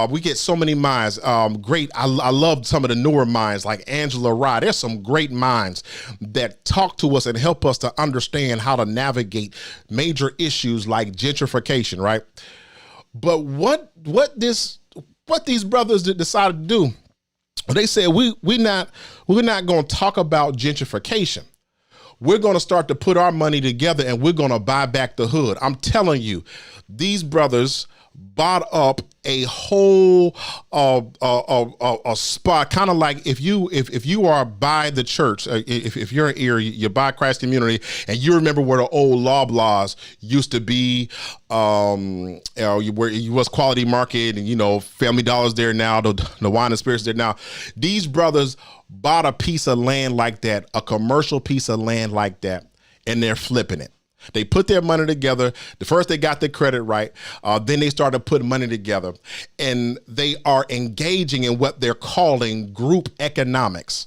We get so many minds. Great. I love some of the newer minds like Angela Rye. There's some great minds that talk to us and help us to understand how to navigate major issues like gentrification, right? But what these brothers decided to do, they said, we're not going to talk about gentrification. We're going to start to put our money together and we're going to buy back the hood. I'm telling you, these brothers bought up a whole a spot, kind of like if you are by the church, if you're here, you're by Christ Community, and you remember where the old Loblaws used to be, where you was Quality Market, and Family Dollar's there now, the Wine and Spirits there now. These brothers bought a piece of land like that, a commercial piece of land like that, and they're flipping it. They put their money together. First, they got the credit right. Then they started putting money together, and they are engaging in what they're calling group economics.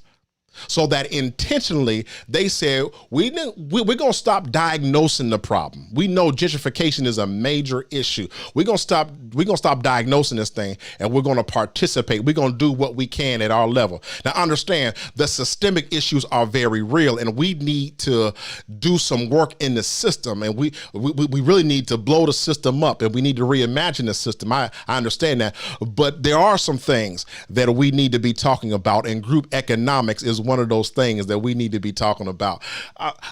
So that intentionally they said, we're going to stop diagnosing the problem. We know gentrification is a major issue. We're going to stop diagnosing this thing, and we're going to participate. We're going to do what we can at our level. Now, understand the systemic issues are very real, and we need to do some work in the system, and we really need to blow the system up, and we need to reimagine the system. I understand that, but there are some things that we need to be talking about, and group economics is one of those things that we need to be talking about.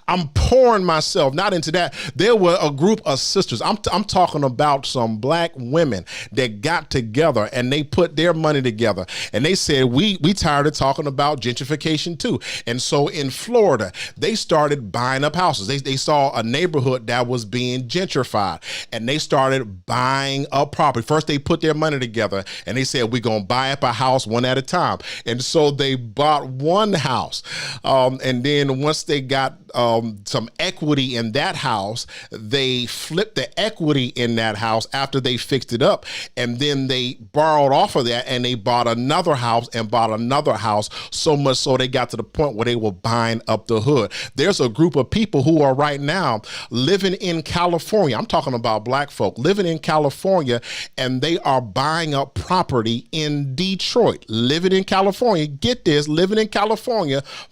I'm pouring myself not into that. There were a group of sisters. I'm talking about some black women that got together and they put their money together and they said, we tired of talking about gentrification too. And so in Florida, they started buying up houses. They saw a neighborhood that was being gentrified and they started buying up property. First, they put their money together and they said, we're going to buy up a house one at a time. And so they bought one house. And then once they got some equity in that house, they flipped the equity in that house after they fixed it up. And then they borrowed off of that and they bought another house and bought another house, so much so they got to the point where they were buying up the hood. There's a group of people who are right now living in California. I'm talking about black folk living in California, and they are buying up property in Detroit. Living in California, get this, living in California,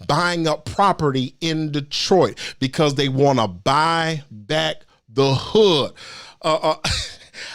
buying up property in Detroit because they want to buy back the hood.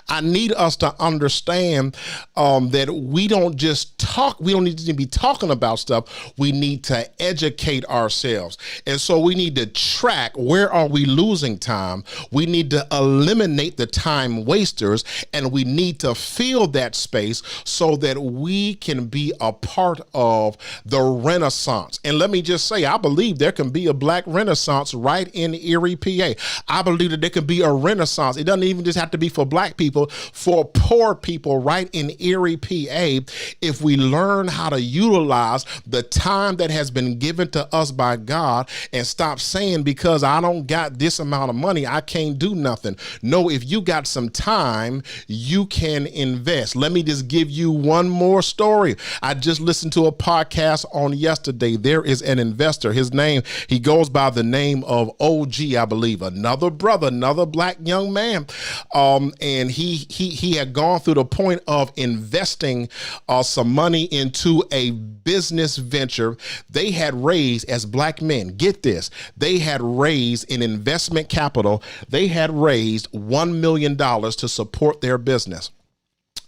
I need us to understand that we don't just talk. We don't need to be talking about stuff. We need to educate ourselves. And so we need to track, where are we losing time? We need to eliminate the time wasters, and we need to fill that space so that we can be a part of the renaissance. And let me just say, I believe there can be a black renaissance right in Erie, PA. I believe that there can be a renaissance. It doesn't even just have to be for black people, for poor people right in Erie, PA, if we learn how to utilize the time that has been given to us by God and stop saying, because I don't got this amount of money, I can't do nothing. No, if you got some time, you can invest. Let me just give you one more story. I just listened to a podcast on yesterday. There is an investor. His name, he goes by the name of OG, I believe, another brother, another black young man. And he had gone through the point of investing some money into a business venture. They had raised, as black men, get this, they had raised in investment capital, they had raised $1 million to support their business.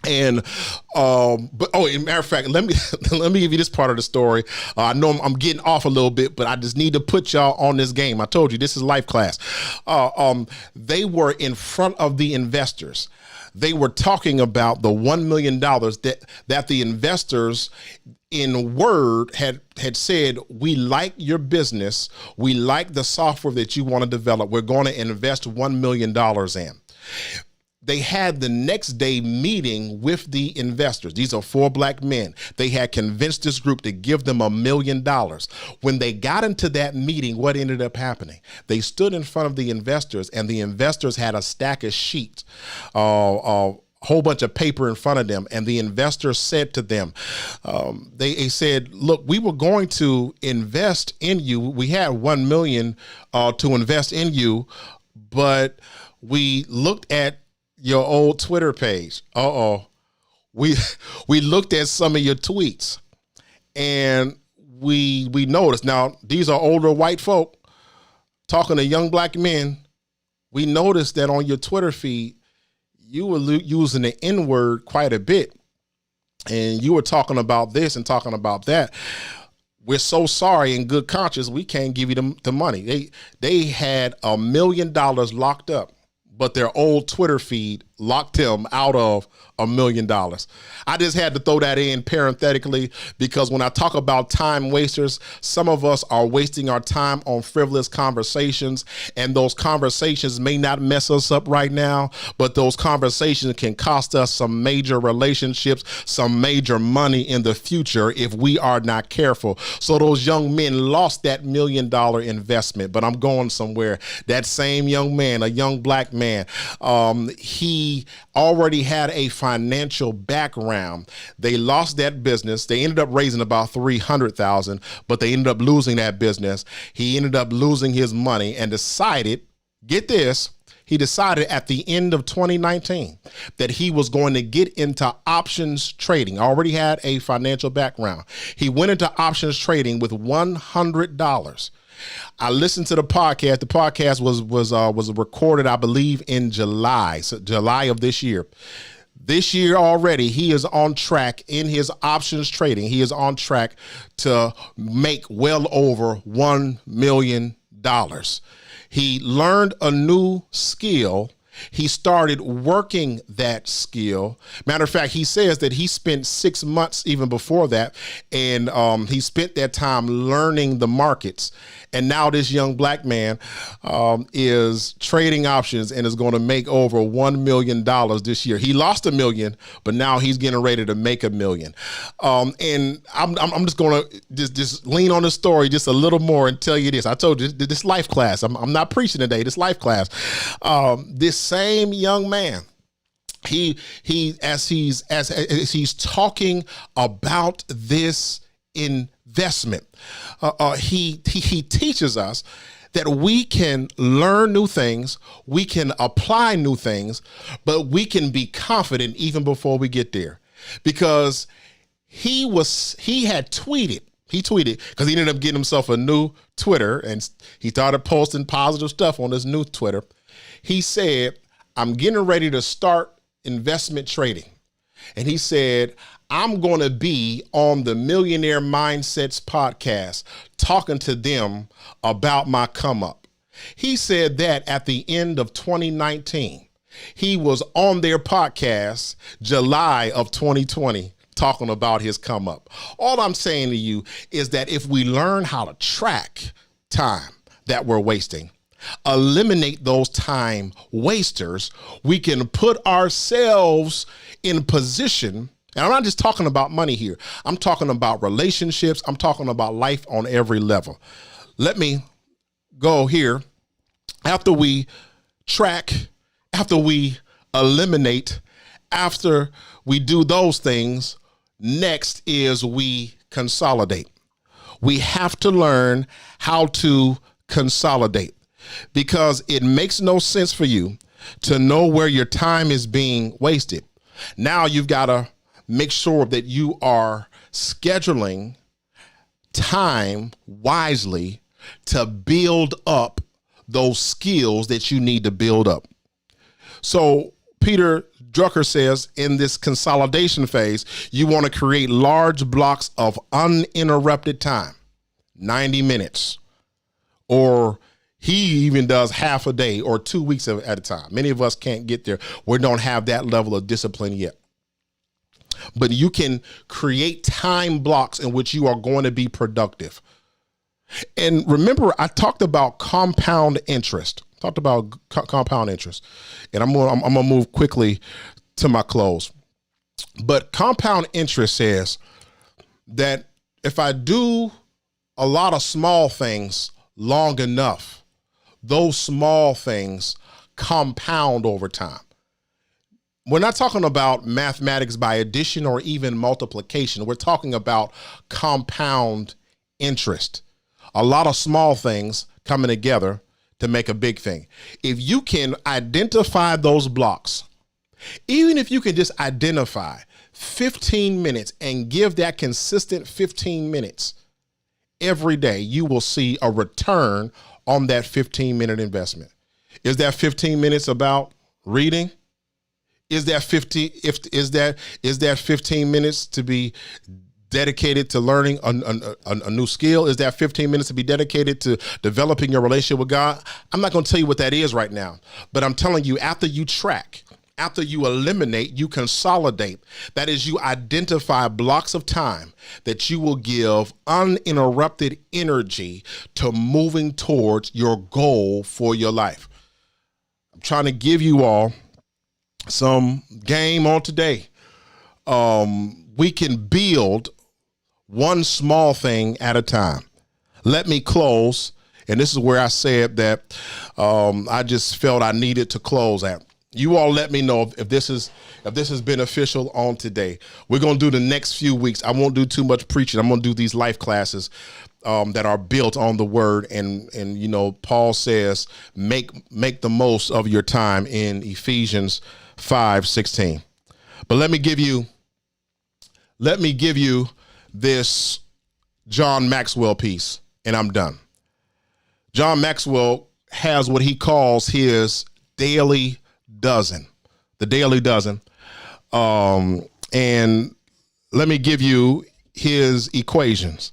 And but as a matter of fact, let me give you this part of the story. I know I'm getting off a little bit, but I just need to put y'all on this game. I told you this is life class. They were in front of the investors. They were talking about the $1 million that the investors in word had said, we like your business. We like the software that you want to develop. We're going to invest $1 million in. They had the next day meeting with the investors. These are 4 black men. They had convinced this group to give them $1 million. When they got into that meeting, what ended up happening? They stood in front of the investors, and the investors had a stack of sheets, a whole bunch of paper in front of them. And the investors said to them, they said, look, we were going to invest in you. We had $1 million to invest in you, but we looked at your old Twitter page. We looked at some of your tweets, and we noticed. Now, these are older white folk talking to young black men. We noticed that on your Twitter feed, you were using the N-word quite a bit, and you were talking about this and talking about that. We're so sorry, in good conscience, we can't give you the money. They had $1 million locked up, but their old Twitter feed locked them out of $1 million. I just had to throw that in parenthetically, because when I talk about time wasters, some of us are wasting our time on frivolous conversations, and those conversations may not mess us up right now, but those conversations can cost us some major relationships, some major money in the future if we are not careful. So those young men lost that $1 million investment, but I'm going somewhere. That same young man, a young black man, he already had a financial background. They lost that business. They ended up raising about $300,000, but they ended up losing that business. He ended up losing his money and decided, get this, he decided at the end of 2019 that he was going to get into options trading. Already had a financial background. He went into options trading with $100. I listened to the podcast. The podcast was recorded, I believe, in July of this year. This year already, he is on track in his options trading. He is on track to make well over $1 million. He learned a new skill. He started working that skill. Matter of fact, he says that he spent 6 months even before that, and he spent that time learning the markets. And now this young black man is trading options and is going to make over $1 million this year. He lost $1 million, but now he's getting ready to make $1 million. And I'm just going to just lean on the story just a little more and tell you this. I told you this life class. I'm not preaching today. This life class. This same young man, as he's talking about this investment, he teaches us that we can learn new things, we can apply new things, but we can be confident even before we get there. Because he had tweeted because he ended up getting himself a new Twitter, and he started posting positive stuff on his new Twitter. He said, I'm getting ready to start investment trading. And he said, I'm going to be on the Millionaire Mindsets podcast talking to them about my come up. He said that at the end of 2019. He was on their podcast July of 2020 talking about his come up. All I'm saying to you is that if we learn how to track time that we're wasting, eliminate those time wasters, we can put ourselves in position. And I'm not just talking about money here. I'm talking about relationships. I'm talking about life on every level. Let me go here. After we track, after we eliminate, after we do those things, next is we consolidate. We have to learn how to consolidate, because it makes no sense for you to know where your time is being wasted. Now you've got to make sure that you are scheduling time wisely to build up those skills that you need to build up. So Peter Drucker says in this consolidation phase, you want to create large blocks of uninterrupted time, 90 minutes, or he even does half a day or 2 weeks at a time. Many of us can't get there. We don't have that level of discipline yet. But you can create time blocks in which you are going to be productive. And remember, I talked about compound interest. Compound interest. And I'm gonna move quickly to my close. But compound interest says that if I do a lot of small things long enough, those small things compound over time. We're not talking about mathematics by addition or even multiplication. We're talking about compound interest. A lot of small things coming together to make a big thing. If you can identify those blocks, even if you can just identify 15 minutes and give that consistent 15 minutes every day, you will see a return on that 15-minute investment. Is that 15 minutes about reading? Is that 15 minutes to be dedicated to learning a new skill? Is that 15 minutes to be dedicated to developing your relationship with God? I'm not going to tell you what that is right now, but I'm telling you, after you track, after you eliminate, you consolidate. That is, you identify blocks of time that you will give uninterrupted energy to moving towards your goal for your life. I'm trying to give you all some game on today. We can build one small thing at a time. Let me close. And this is where I said that I just felt I needed to close at. You all let me know if this is beneficial on today. We're going to do the next few weeks. I won't do too much preaching. I'm going to do these life classes that are built on the word. And you know, Paul says, make the most of your time in Ephesians 5:16. But let me give you this John Maxwell piece, and I'm done. John Maxwell has what he calls his daily dozen, the daily dozen. And let me give you his equations.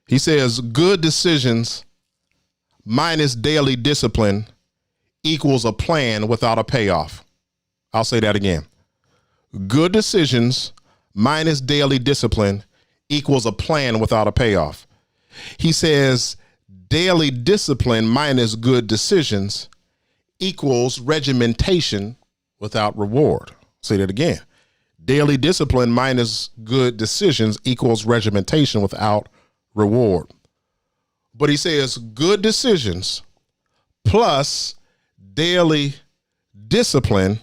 He says, good decisions minus daily discipline equals a plan without a payoff. I'll say that again. Good decisions minus daily discipline equals a plan without a payoff. He says daily discipline minus good decisions equals regimentation without reward. Say that again. Daily discipline minus good decisions equals regimentation without reward. But he says good decisions plus daily discipline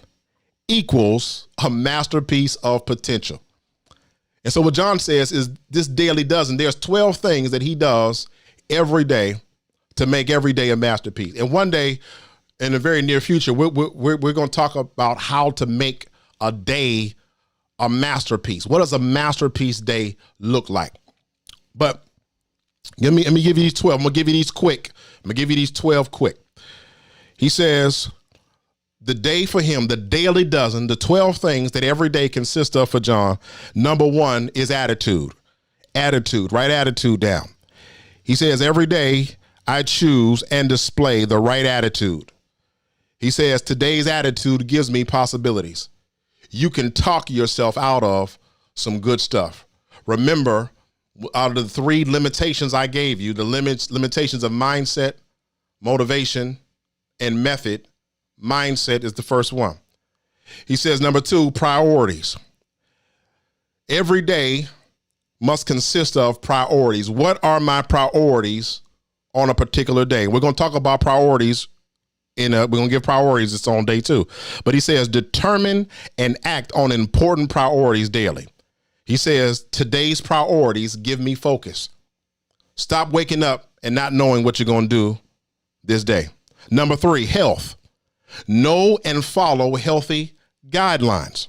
equals a masterpiece of potential. And so what John says is this daily dozen, there's 12 things that he does every day to make every day a masterpiece. And one day in the very near future, we're going to talk about how to make a day a masterpiece. What does a masterpiece day look like? But let me give you these 12. I'm going to give you these quick. I'm going to give you these 12 quick. He says the day for him, the daily dozen, the 12 things that every day consists of for John. Number one is attitude. Attitude, write attitude down. He says every day I choose and display the right attitude. He says today's attitude gives me possibilities. You can talk yourself out of some good stuff. Remember, out of the 3 limitations I gave you, the limitations of mindset, motivation, and method, mindset is the first one. He says, number 2, priorities. Every day must consist of priorities. What are my priorities on a particular day? We're going to talk about priorities we're going to give priorities its own day too. But he says, determine and act on important priorities daily. He says, today's priorities give me focus. Stop waking up and not knowing what you're going to do this day. Number 3, health. Know and follow healthy guidelines.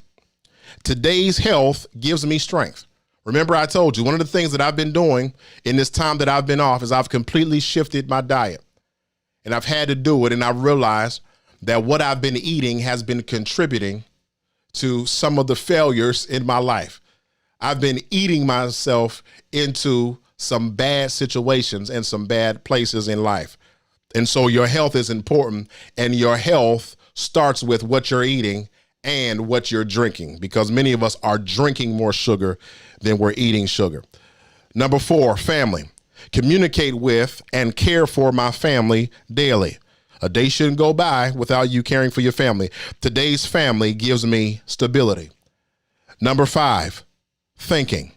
Today's health gives me strength. Remember, I told you one of the things that I've been doing in this time that I've been off is I've completely shifted my diet. And I've had to do it. And I realized that what I've been eating has been contributing to some of the failures in my life. I've been eating myself into some bad situations and some bad places in life. And so your health is important, and your health starts with what you're eating and what you're drinking, because many of us are drinking more sugar than we're eating sugar. Number 4, family. Communicate with and care for my family daily. A day shouldn't go by without you caring for your family. Today's family gives me stability. Number 5, thinking.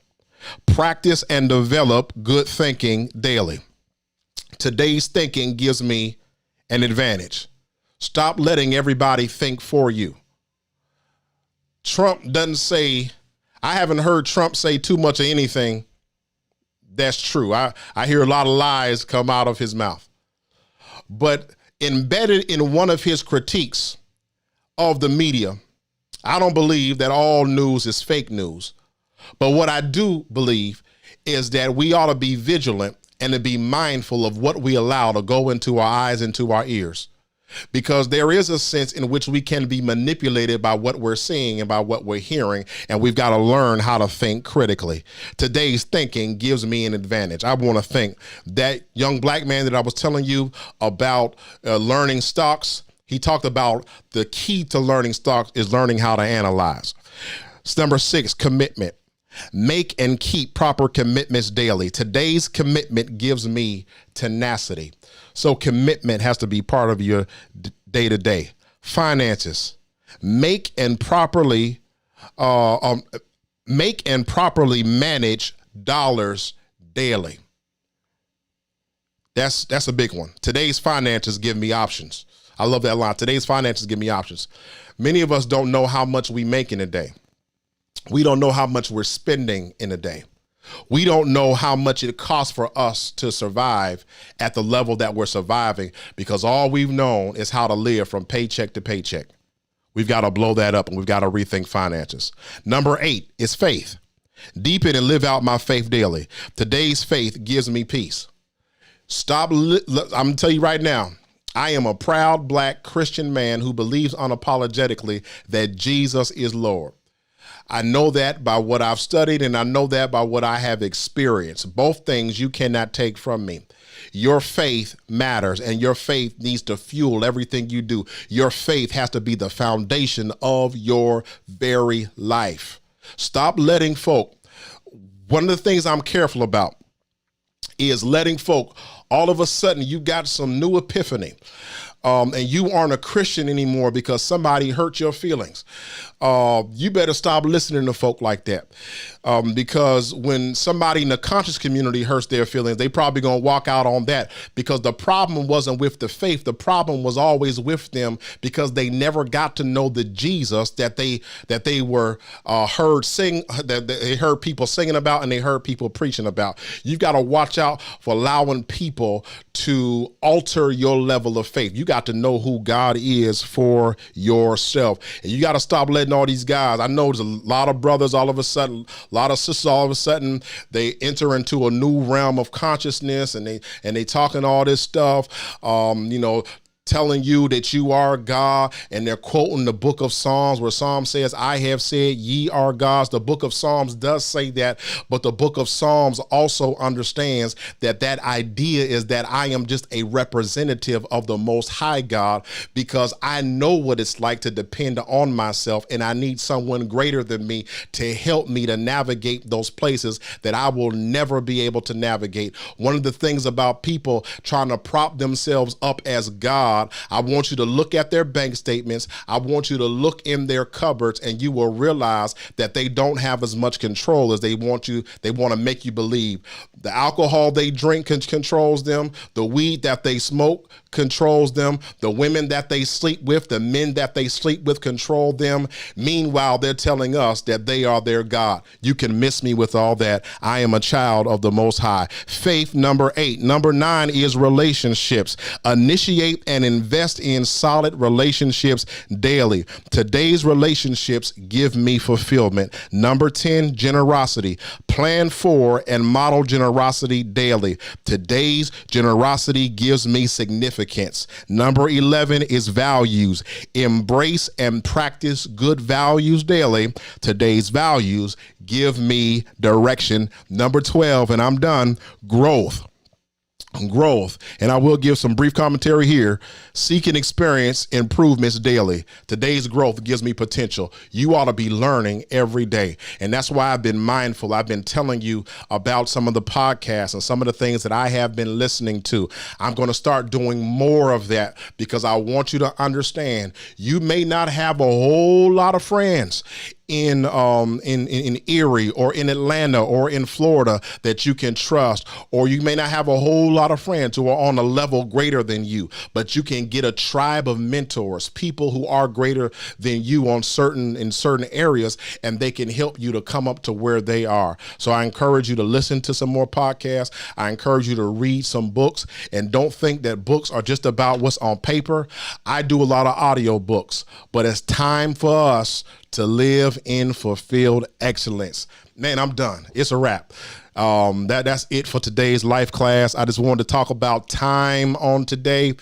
Practice and develop good thinking daily. Today's thinking gives me an advantage. Stop letting everybody think for you. Trump doesn't say, I haven't heard Trump say too much of anything that's true. I hear a lot of lies come out of his mouth. But embedded in one of his critiques of the media, I don't believe that all news is fake news. But what I do believe is that we ought to be vigilant and to be mindful of what we allow to go into our eyes, into our ears. Because there is a sense in which we can be manipulated by what we're seeing and by what we're hearing, and we've got to learn how to think critically. Today's thinking gives me an advantage. I want to think that young black man that I was telling you about learning stocks, he talked about the key to learning stocks is learning how to analyze. Number 6, commitment. Make and keep proper commitments daily. Today's commitment gives me tenacity. So commitment has to be part of your day-to-day. Finances. Make and properly manage dollars daily. That's a big one. Today's finances give me options. I love that line. Today's finances give me options. Many of us don't know how much we make in a day. We don't know how much we're spending in a day. We don't know how much it costs for us to survive at the level that we're surviving, because all we've known is how to live from paycheck to paycheck. We've got to blow that up, and we've got to rethink finances. Number 8 is faith. Deepen and live out my faith daily. Today's faith gives me peace. I'm going to tell you right now, I am a proud black Christian man who believes unapologetically that Jesus is Lord. I know that by what I've studied, and I know that by what I have experienced. Both things you cannot take from me. Your faith matters, and your faith needs to fuel everything you do. Your faith has to be the foundation of your very life. Stop letting folk. One of the things I'm careful about is letting folk, all of a sudden you got some new epiphany. And you aren't a Christian anymore because somebody hurt your feelings. You better stop listening to folk like that. Because when somebody in the conscious community hurts their feelings, they probably gonna walk out on that, because the problem wasn't with the faith. The problem was always with them, because they never got to know the Jesus that they were heard sing, that they heard people singing about and they heard people preaching about. You've got to watch out for allowing people to alter your level of faith. You got to know who God is for yourself. And you got to stop letting all these guys, I know there's a lot of brothers all of a sudden, a lot of sisters all of a sudden, they enter into a new realm of consciousness, and they talking all this stuff, telling you that you are God, and they're quoting the book of Psalms where Psalm says, I have said ye are gods. The book of Psalms does say that, but the book of Psalms also understands that idea is that I am just a representative of the Most High God, because I know what it's like to depend on myself, and I need someone greater than me to help me to navigate those places that I will never be able to navigate. One of the things about people trying to prop themselves up as God, I want you to look at their bank statements. I want you to look in their cupboards, and you will realize that they don't have as much control as they want to make you believe. The alcohol they drink controls them. The weed that they smoke controls them. The women that they sleep with, the men that they sleep with control them. Meanwhile, they're telling us that they are their God. You can miss me with all that. I am a child of the Most High. Faith, number 8. Number 9 is relationships. Initiate and invest in solid relationships daily. Today's relationships give me fulfillment. Number 10, generosity. Plan for and model generosity daily. Today's generosity gives me significance. Number 11 is values. Embrace and practice good values daily. Today's values give me direction. Number 12, and I'm done, growth. And I will give some brief commentary here. Seek and experience improvements daily. Today's growth gives me potential. You ought to be learning every day. And that's why I've been mindful. I've been telling you about some of the podcasts and some of the things that I have been listening to. I'm going to start doing more of that, because I want you to understand you may not have a whole lot of friends in Erie or in Atlanta or in Florida that you can trust, or you may not have a whole lot of friends who are on a level greater than you, but you can get a tribe of mentors, people who are greater than you in certain areas, and they can help you to come up to where they are. So I encourage you to listen to some more podcasts. I encourage you to read some books, and don't think that books are just about what's on paper. I do a lot of audio books, but it's time for us to live in fulfilled excellence. Man, I'm done. It's a wrap. That's it for today's life class. I just wanted to talk about time on today.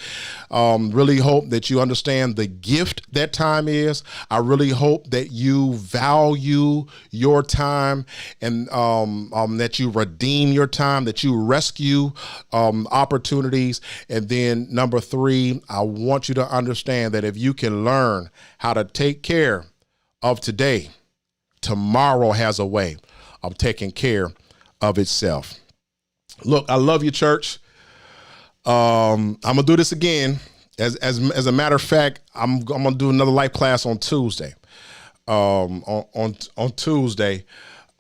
Really hope that you understand the gift that time is. I really hope that you value your time, and that you redeem your time, that you rescue opportunities. And then number 3, I want you to understand that if you can learn how to take care of today, tomorrow has a way of taking care of itself. Look, I love you, church. I'm gonna do this again. As a matter of fact, I'm gonna do another life class on Tuesday. On Tuesday,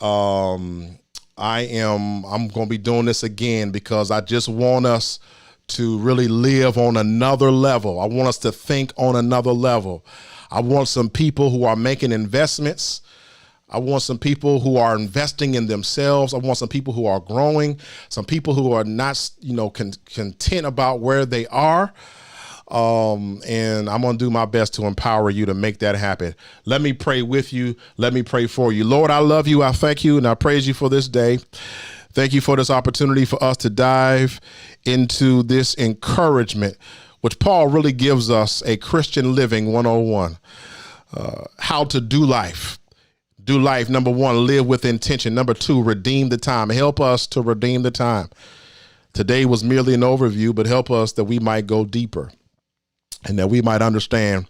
I'm gonna be doing this again because I just want us to really live on another level. I want us to think on another level. I want some people who are making investments. I want some people who are investing in themselves. I want some people who are growing, some people who are not, content about where they are. And I'm going to do my best to empower you to make that happen. Let me pray with you. Let me pray for you. Lord, I love you. I thank you and I praise you for this day. Thank you for this opportunity for us to dive into this encouragement, which Paul really gives us a Christian living 101, how to do life. Do life. Number 1, live with intention. Number 2, redeem the time. Help us to redeem the time. Today was merely an overview, but help us that we might go deeper and that we might understand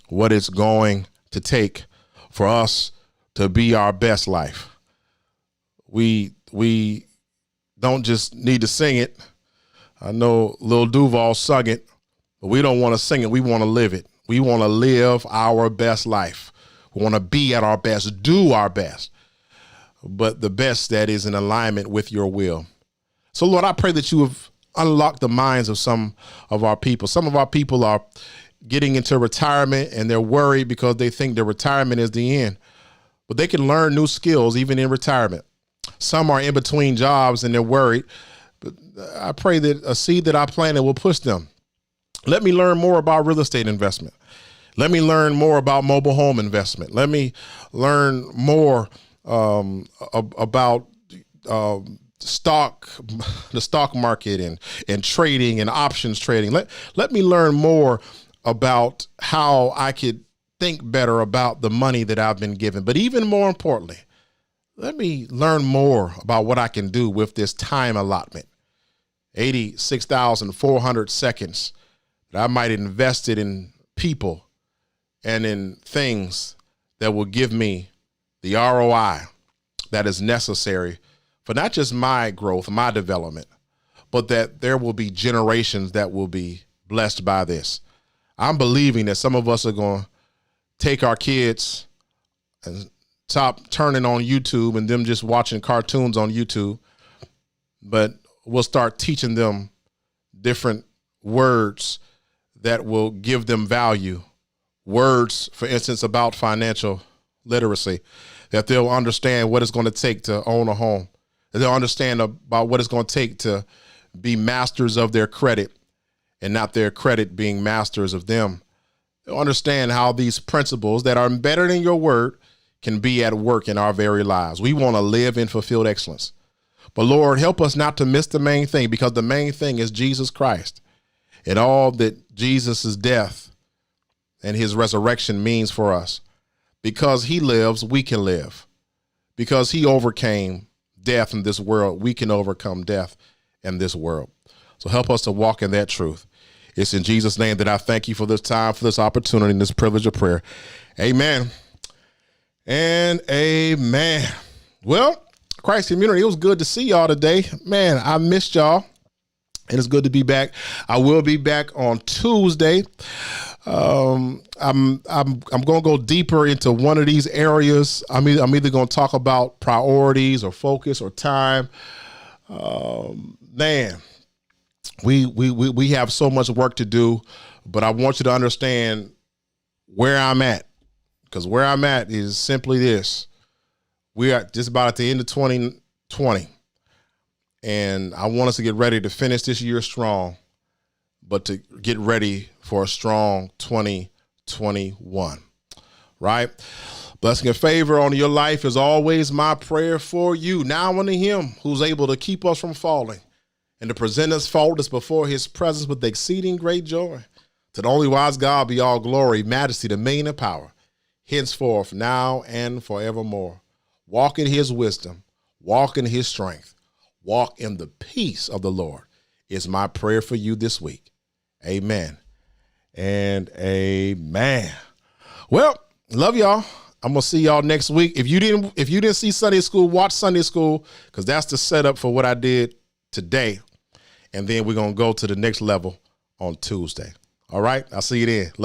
what it's going to take for us to be our best life. We don't just need to sing it. I know Lil Duval sung it, but we don't want to sing it. We want to live it. We want to live our best life. We want to be at our best, do our best, but the best that is in alignment with your will. So, Lord, I pray that you have unlocked the minds of some of our people. Some of our people are getting into retirement and they're worried because they think their retirement is the end, but they can learn new skills even in retirement. Some are in between jobs and they're worried, but I pray that a seed that I planted will push them. Let me learn more about real estate investment. Let me learn more about mobile home investment. Let me learn more about the stock market and trading and options trading. Let me learn more about how I could think better about the money that I've been given. But even more importantly, let me learn more about what I can do with this time allotment, 86,400 seconds that I might invest it in people and in things that will give me the ROI that is necessary for not just my growth, my development, but that there will be generations that will be blessed by this. I'm believing that some of us are going to take our kids and stop turning on YouTube and them just watching cartoons on YouTube, but we'll start teaching them different words that will give them value. Words, for instance, about financial literacy, that they'll understand what it's going to take to own a home. That they'll understand about what it's going to take to be masters of their credit and not their credit being masters of them. They'll understand how these principles that are embedded in your word can be at work in our very lives. We want to live in fulfilled excellence. But Lord, help us not to miss the main thing, because the main thing is Jesus Christ and all that Jesus' death and his resurrection means for us. Because he lives, we can live. Because he overcame death in this world, we can overcome death in this world. So help us to walk in that truth. It's in Jesus' name that I thank you for this time, for this opportunity, and this privilege of prayer. Amen and amen. Well, Christ community, it was good to see y'all today. Man, I missed y'all. And it's good to be back. I will be back on Tuesday. I'm going to go deeper into one of these areas. I'm either going to talk about priorities or focus or time. Man, we have so much work to do, but I want you to understand where I'm at, because where I'm at is simply this. We are just about at the end of 2020, and I want us to get ready to finish this year strong, but to get ready for a strong 2021, right? Blessing and favor on your life is always my prayer for you. Now unto him who's able to keep us from falling and to present us faultless before his presence with exceeding great joy. To the only wise God be all glory, majesty, dominion, and power, henceforth, now, and forevermore. Walk in his wisdom, walk in his strength, walk in the peace of the Lord is my prayer for you this week. Amen and amen. Well, love y'all. I'm gonna see y'all next week. If you didn't see Sunday school, watch Sunday school, because that's the setup for what I did today. And then we're gonna go to the next level on Tuesday. All right, I'll see you then.